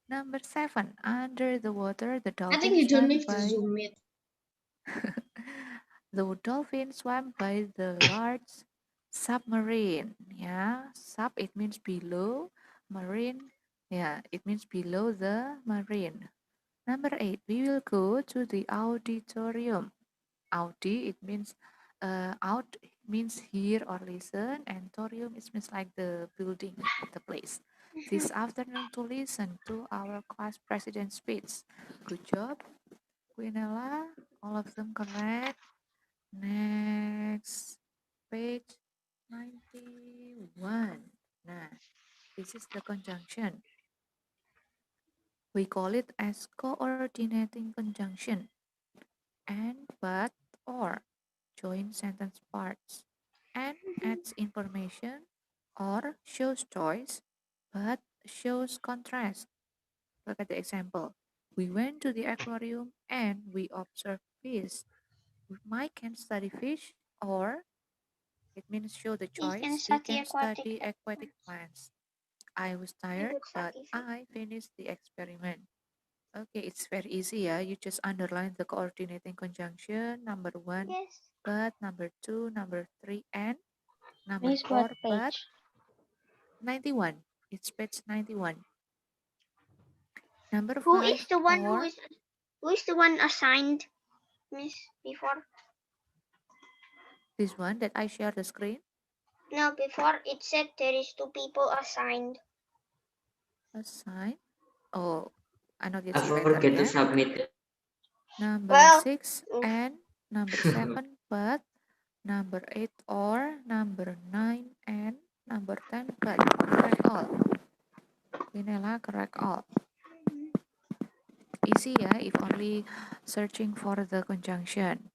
Number seven, under the water, the I think dolphin you don't swam need to by zoom it. the dolphin swam by the large submarine. Yeah, sub it means below, marine Yeah, it means below the marine. Number 8, we will go to the auditorium. Audi, it means out means hear or listen, and torium it means like the building, the place. This afternoon to listen to our class president speech. Good job, Quinella. All of them correct. Next page 91. Nah, this is the conjunction. We call it as coordinating conjunction. And, but, or. Join sentence parts. And adds information or shows choice, but shows contrast. Look at the example. We went to the aquarium and we observed fish. Mike can study fish, or it means show the He can choice. He study can aquatic study aquatic plants. I was tired, would but study fish. I finished the experiment. Okay, it's very easy, yeah. You just underline the coordinating conjunction, number 1, Yes. but, number 2, number 3, and number Miss, 4, what but, page? 91. It's page 91. Number Who 5, is the one or who is the one assigned, Miss, before? this one that I share the screen. No, before it said there is 2 people assigned. Assign. Oh, I not yet I see better, forget to yeah. submit. Number Well, 6 and number 7, but, number 8, or number 9 and number 10, but. Correct all. Vinella, correct all. Easy, yeah, if only searching for the conjunction.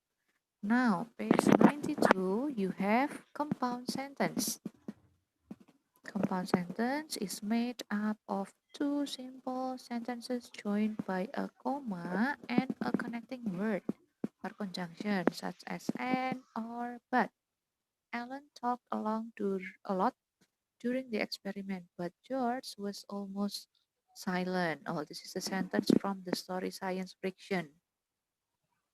Now, page 92, you have compound sentence. Compound sentence is made up of 2 simple sentences joined by a comma and a connecting word or conjunction such as and or but. Alan talked a lot during the experiment, but George was almost silent. Oh, this is a sentence from the story Science Friction.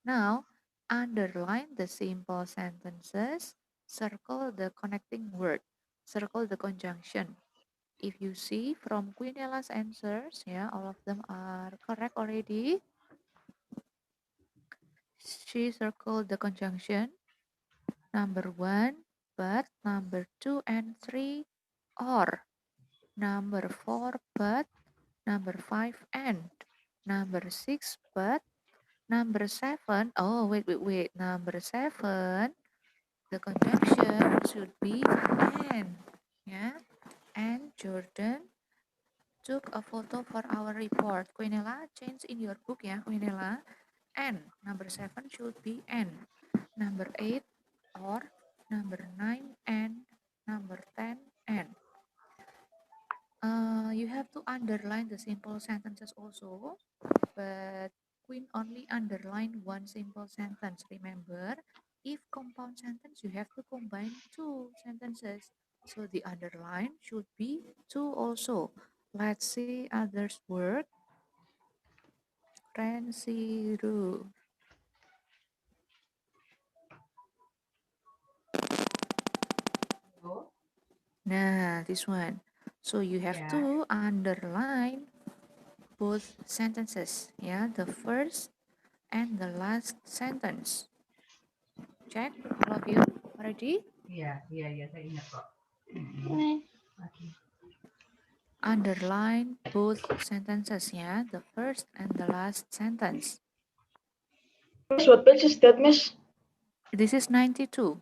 Now, underline the simple sentences, circle the connecting word, circle the conjunction. If you see from Quinella's answers, yeah, all of them are correct already. She circled the conjunction. Number 1, but, number 2 and 3, or. Number 4, but, number 5, and. Number 6, but, number 7, oh, wait. Number 7, the conjunction should be and. Yeah, and Jordan took a photo for our report. Quinella, change in your book, yeah, Quinella. And number 7 should be and. Number 8, or. Number 9, and. Number 10, and. You have to underline the simple sentences also, but Queen only underline one simple sentence. Remember, if compound sentence, you have to combine 2 sentences. So the underline should be 2 also. Let's see others word. Ransiru. Nah, this one. So you have to underline both sentences. Yeah, the first and the last sentence. Check, all of you. Ready? Saya ingat kok. Underline both sentences, yeah, the first and the last sentence. Miss, what page is that, Miss? This is 92.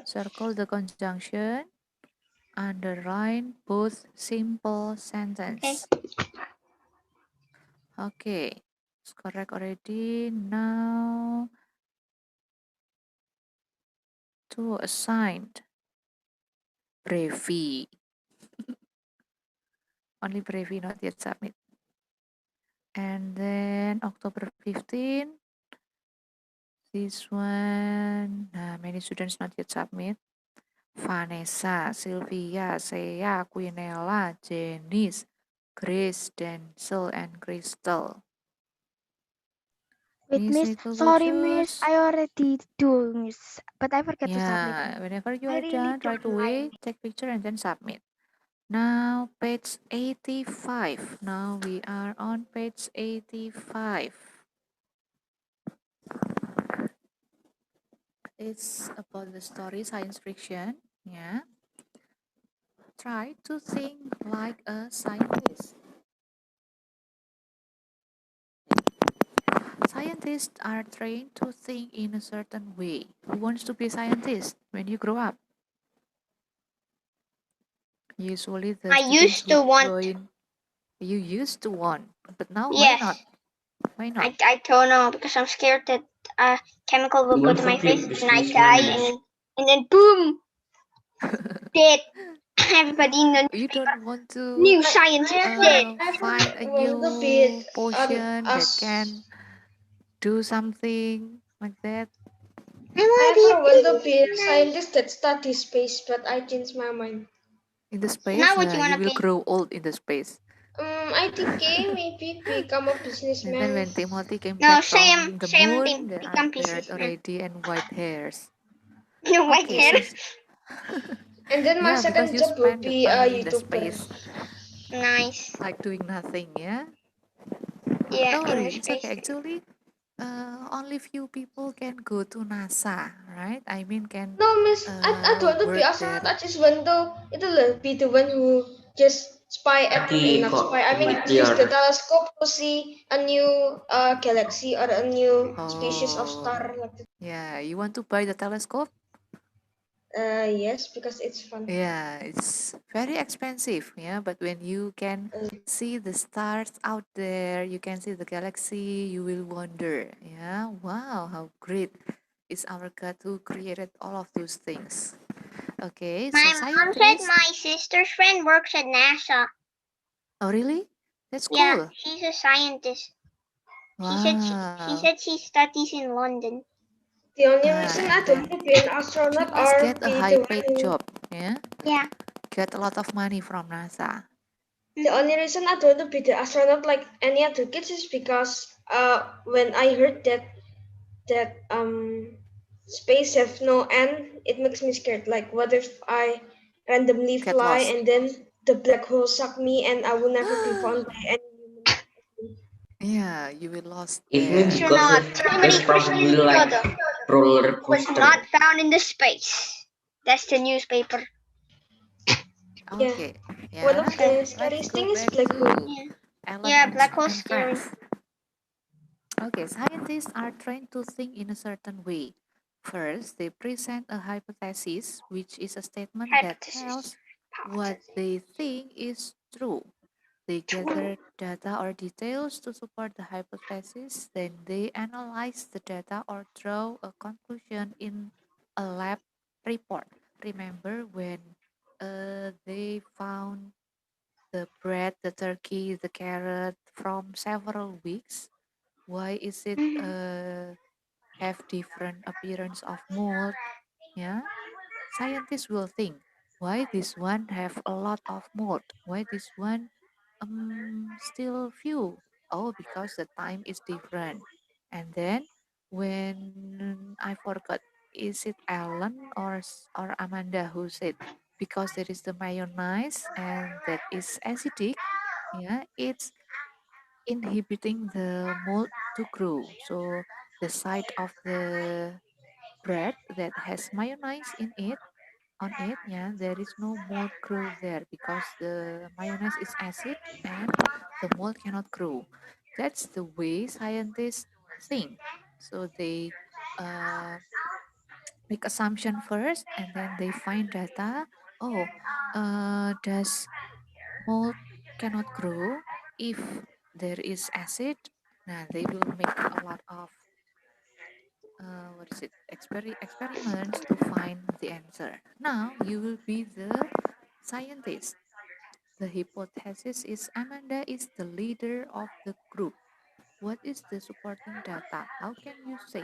Circle the conjunction. Underline both simple sentence. Okay, it's correct already. Now to assigned. Brevi. Only Brevi not yet submit. And then October 15. This one, many students not yet submit. Vanessa, Sylvia, Sea, Quinella, Janice, Grace, Denzel, and Crystal. Wait, Miss. Musical Sorry, Miss. choose. I already do, Miss. But I forget to submit. Yeah, whenever you I are really done, right don't away, mind. take picture and then submit. Now, page 85. Now we are on page 85. It's about the story science fiction. Yeah. Try to think like a scientist. Scientists are trained to think in a certain way. Who wants to be a scientist when you grow up? Usually the I students used who to want. join, you used to want, but now why Yes. not? Why not? I don't know because I'm scared that a chemical will You go want to to my be a face and I businessman, die Miss. and then boom, dead. Everybody in the You newspaper. don't want to New scientist dead. find a want to be new potion that can do something like that I ever want to be a scientist that studies space, but I changed my mind. in the space. Now what you You wanna will be? grow old in the space. I thinking maybe become a And then businessman. when Timothy came No, back from the same moon, thing. there are Become beard businessman. already and white hairs. No white Okay, hair. so And then my yeah, because second you job will spend the be a time in the YouTuber. space Nice. like doing nothing, yeah? Yeah, Don't in worry, the it's space. okay. Actually, only few people can go to NASA, right? I mean, can No, Miss, I don't want to be work astronaut. there. I just want to it'll be the one who just spy at Tapi not kok spy. I mean, use meteor? the telescope to see a new galaxy or a new species of Oh, star. Like that. yeah. You want to buy the telescope? Yes, because it's fun. Yeah, it's very expensive, yeah. But when you can see the stars out there, you can see the galaxy, you will wonder, yeah. Wow, how great is our God who created all of those things. Okay, so My mom said scientists. my sister's friend works at NASA. Oh, really? That's Yeah, cool. she's a scientist. Wow. She said she studies in London. The only Ah, reason and I don't then want to be an she astronaut must or get a be the high one paid who job, yeah. Yeah. Get a lot of money from NASA. the only reason I don't want to be the astronaut like any other kids is because when I heard that space have no end, it makes me scared. Like what if I randomly Get fly lost. and then the black hole suck me and I will never be found by any human? Yeah, you will lost It may there. You're because not. Too many it's Christians probably like brother roller was coaster. not found in the space. That's the newspaper. Yeah. Okay, One yeah. of the Let's scariest go things is back black hole. to Yeah. Alan Yeah, black hole's and scary. friends. Okay, scientists are trained to think in a certain way. First, they present a hypothesis, which is a statement that tells what they think is true. They gather data or details to support the hypothesis, then they analyze the data or draw a conclusion in a lab report. Remember when they found the bread, the turkey, the carrot from several weeks? Why is it have different appearance of mold? Yeah, scientists will think why this one have a lot of mold, why this one still few. Oh, because the time is different. And then when I forgot, is it Alan or Amanda who said because there is the mayonnaise and that is acidic, yeah, it's inhibiting the mold to grow. So the side of the bread that has mayonnaise in it on it, yeah, there is no mold grow there because the mayonnaise is acid and the mold cannot grow. That's the way scientists think. So they uh, make assumption first and then they find data. Oh, does mold cannot grow if there is acid? Now they will make a lot of what is it experiments to find the answer. Now you will be the scientist. The hypothesis is Amanda is the leader of the group. What is the supporting data? How can you say?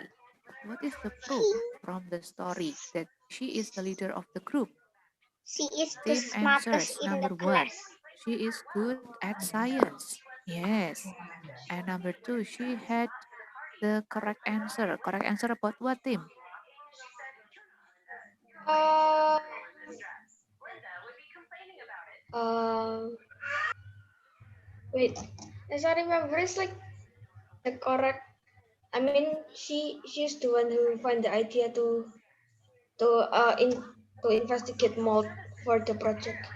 What is the proof from the story that she is the leader of the group? She is the Team smartest answers in the number one, class. she is good at science. Yes. And number two, she had the correct answer? Correct answer about what, Tim? Uh, um, wait, as I remember, it's like the correct. I mean, she's the one who find the idea to to investigate mold for the project.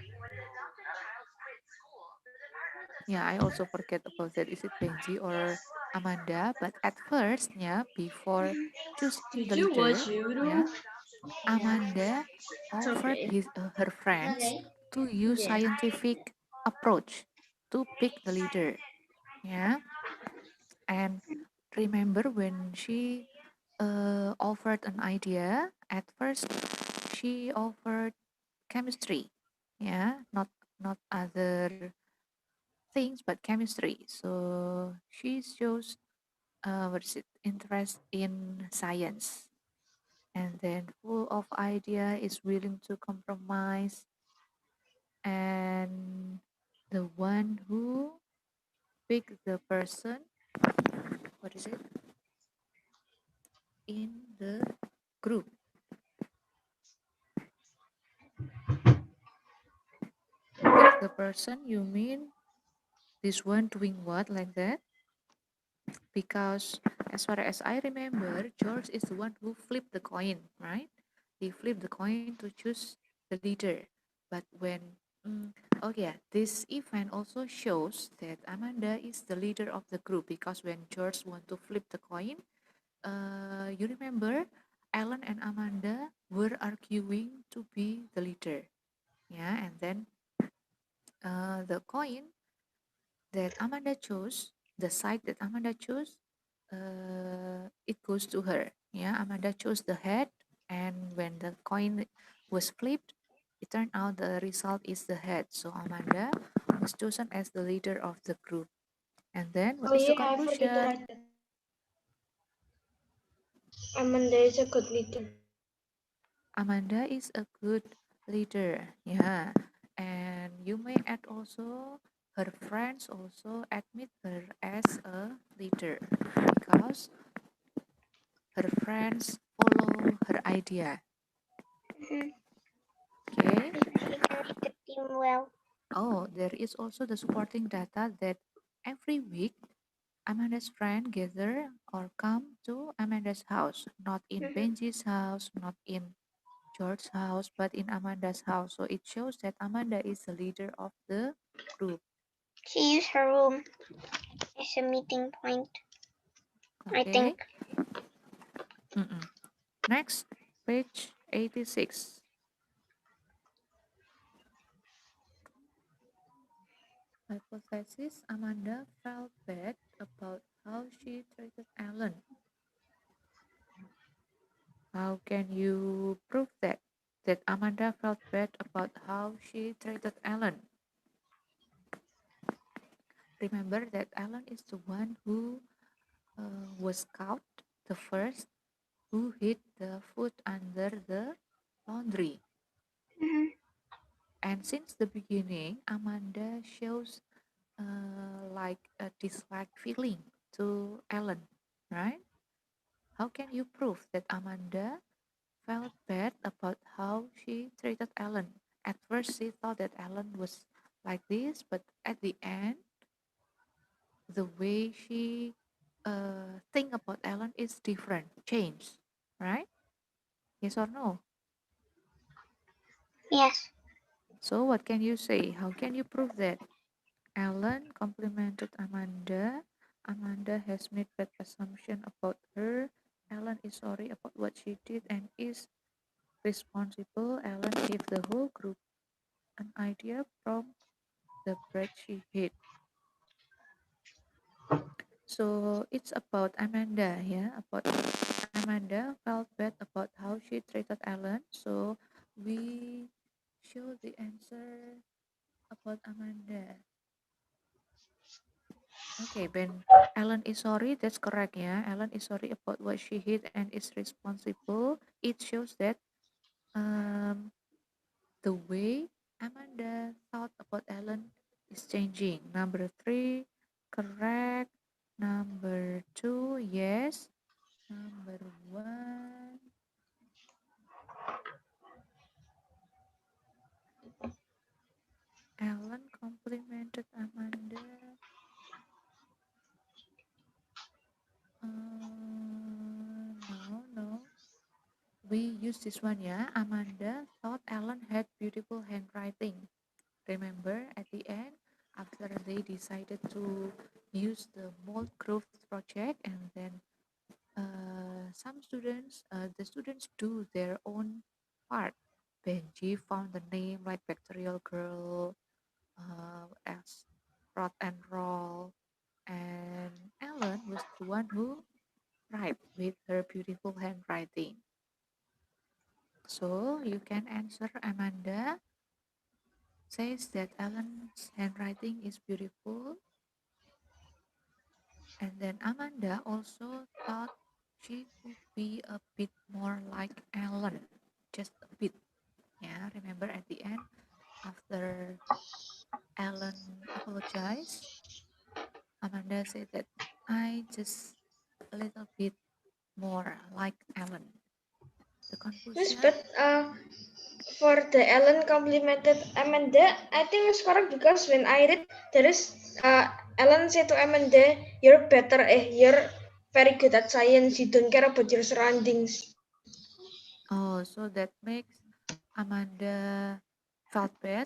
Yeah, I also forget about that. Is it Benji or Amanda? But at first, yeah, before choosing the Did you leader, watch you? yeah, Amanda It's offered okay. her friends Okay. to use Yeah. scientific approach to pick the leader. Yeah, and remember when she offered an idea, at first she offered chemistry. Yeah, not other things but chemistry. So she shows what is it, interest in science, and then full of idea, is willing to compromise, and the one who picked the person, what is it, in the group. Pick the person, you mean this one doing what, like that? Because as far as I remember, George is the one who flipped the coin, right? He flipped the coin to choose the leader. But when, oh yeah, this event also shows that Amanda is the leader of the group, because when George want to flip the coin, you remember Alan and Amanda were arguing to be the leader. Yeah, and then the coin that Amanda chose, the side that Amanda chose, it goes to her. Yeah, Amanda chose the head, and when the coin was flipped, it turned out the result is the head. So Amanda was chosen as the leader of the group. And then what Oh is the yeah, I forget to conclusion? write that. Amanda is a good leader. Amanda is a good leader. Yeah. And you may add also her friends also admit her as a leader, because her friends follow her idea. Mhm. Okay. She managed the team well. Oh, there is also the supporting data that every week Amanda's friend gather or come to Amanda's house, not in Mhm. Benji's house, not in George's house, but in Amanda's house. So it shows that Amanda is the leader of the group. She used her room as a meeting point, I Okay. think. Next, page 86. Hypothesis: Amanda felt bad about how she treated Alan. How can you prove that? That Amanda felt bad about how she treated Alan. Remember that Alan is the one who was caught the first, who hid the food under the laundry. Mhm. And since the beginning, Amanda shows like a dislike feeling to Alan, right? How can you prove that Amanda felt bad about how she treated Alan? At first, she thought that Alan was like this, but at the end, the way she think about Alan is different, changed, right? Yes or no? Yes. So, what can you say? How can you prove that? Alan complimented Amanda. Amanda has made bad assumption about her. Alan is sorry about what she did and is responsible. Alan gave the whole group an idea from the bread she hid. So it's about Amanda, yeah, about Amanda felt bad about how she treated Alan. So we show the answer about Amanda. Okay, when Alan is sorry, that's correct, yeah. Alan is sorry about what she did and is responsible. It shows that um, the way Amanda thought about Alan is changing. Number 3, correct. Number 2, yes. Number 1. Alan complimented Amanda. No. We use this one, yeah. Amanda thought Alan had beautiful handwriting. Remember, at the end, after they decided to use the mold growth project, and then the students do their own part. Benji found the name like Bacterial Girl, as Rod and Roll, and Ellen was the one who write with her beautiful handwriting. So you can answer. Amanda says that Ellen's handwriting is beautiful, and then Amanda also thought she could be a bit more like Ellen, just a bit. Yeah, remember at the end, after Ellen apologized, Amanda said that I just a little bit more like Ellen. The Yes, conclusion. but for the Ellen complimented Amanda, I think it's correct because when I read, there is Ellen said to Amanda, "You're better. You're very good at science. You don't care about your surroundings." Oh, so that makes Amanda felt bad.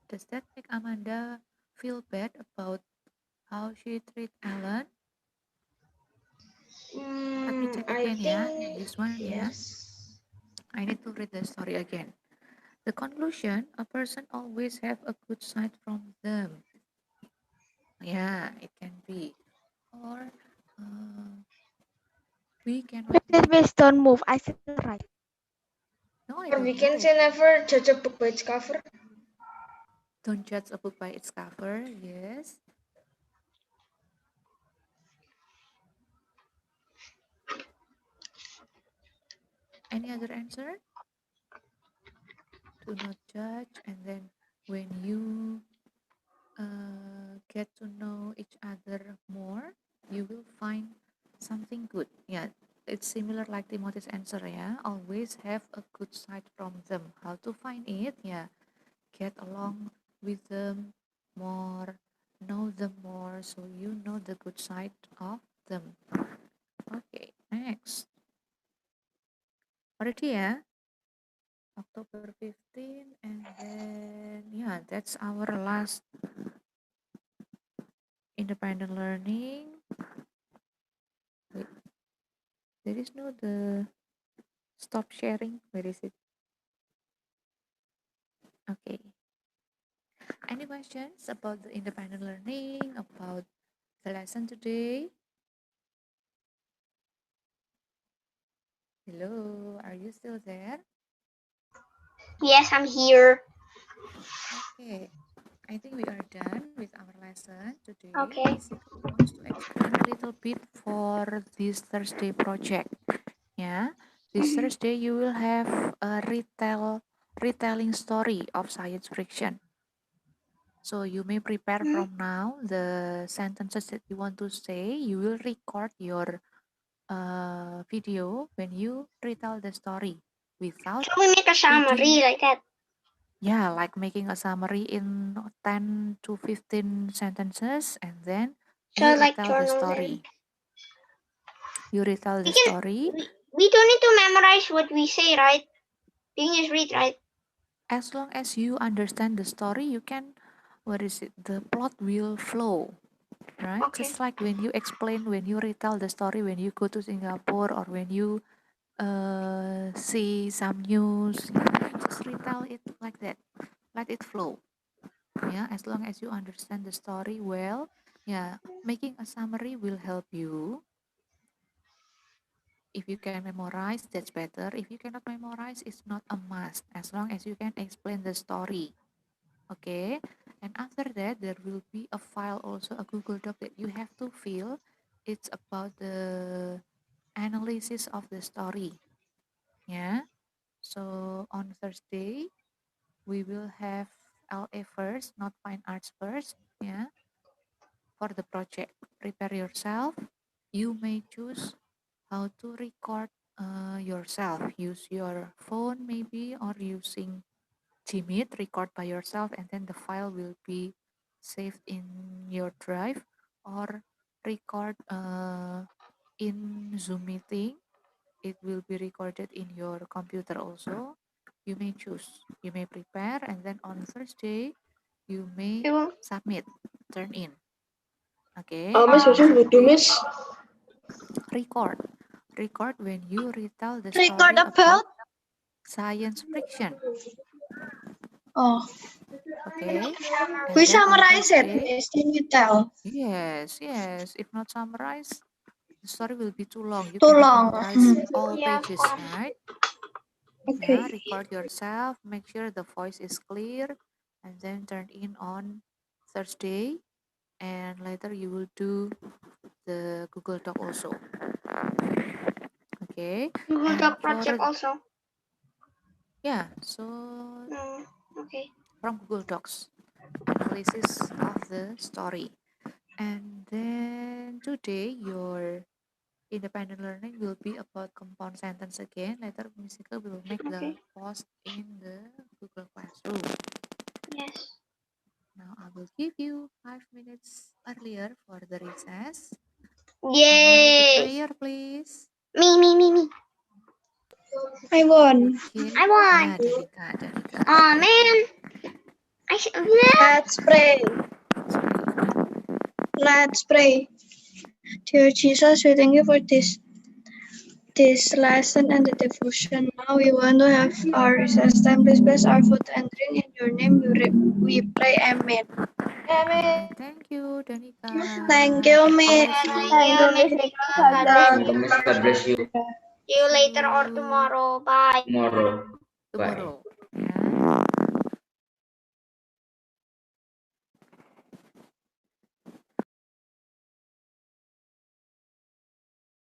Does that make Amanda feel bad about how she treat Ellen? Let me check I again, yeah. think This one, yeah. yes. I need to read the story again. The conclusion: a person always have a good side from them. Yeah, it can be, or we cannot Wait, live. don't move. I still right. No, I Or we don't can move. say never judge a book by its cover. Don't judge a book by its cover. Yes. Any other answer? Do not judge, and then when you get to know each other more, you will find something good. Yeah, it's similar like Timothy's answer. Yeah, always have a good side from them. How to find it? Yeah, get along with them more, know them more, so you know the good side of them. Okay, next. Already, yeah. October 15, and then yeah, that's our last independent learning. Wait, there is no the stop sharing. Where is it? Okay. Any questions about the independent learning, about the lesson today? Hello, are you still there? Yes, I'm here. Okay, I think we are done with our lesson today. Okay. Basically, I want to explain a little bit for this Thursday project. Yeah, this Thursday you will have a retelling story of science friction. So you may prepare from now the sentences that you want to say. You will record your video when you retell the story without So we make a summary reading. like that. Yeah, like making a summary in 10 to 15 sentences, and then So you like retell the journaling. story. You retell the We can story. we don't need to memorize what we say, right? You can just read, right? As long as you understand the story, you can, what is it? The plot will flow, right? Okay. Just like when you explain, when you retell the story, when you go to Singapore, or when you see some news, just retell it like that. Let it flow. Yeah, as long as you understand the story well, yeah, making a summary will help you. If you can memorize, that's better. If you cannot memorize, it's not a must, as long as you can explain the story. Okay, and after that there will be a file, also a Google Doc that you have to fill. It's about the analysis of the story. Yeah, so on Thursday we will have LA first, not fine arts first. Yeah, for the project. Prepare yourself. You may choose how to record yourself. Use your phone maybe, or using Gmeet, record by yourself, and then the file will be saved in your drive, or record in Zoom meeting. It will be recorded in your computer also. You may choose. You may prepare, and then on Thursday you may You submit, turn in. Okay. Miss, what should we do, Miss? Record when you retell the Record story about about? science fiction. Oh, Okay. And we then on summarize it, Thursday, Miss. Can you tell? yes. If not summarized, the story will be too long. You Too cannot long. memorize all Yeah, of pages, course. right? Okay. Yeah, record yourself, make sure the voice is clear, and then turn in on Thursday. And later you will do the Google Doc also. Okay. Google And Doc for project also. yeah, so Okay. from Google Docs, analysis of the story. And then today your independent learning will be about compound sentence again. Later Musical will make the Okay. post in the Google Classroom. Yes. Now I will give you 5 minutes earlier for the recess. Someone Yay! prayer, please. Me. I won. Okay. I won. Danica. Oh man. Let's pray. Let's pray. Dear Jesus, we thank you for this lesson and the devotion. Now we want to have our recess time. Please bless our food and drink. In your name we pray. Amen. Amen. Thank you, Danica. Thank you, God Miss. bless you. Thank you, Miss Nika. God bless you. Miss, God bless you See you later or tomorrow. Bye. tomorrow. Bye. Tomorrow. Yeah.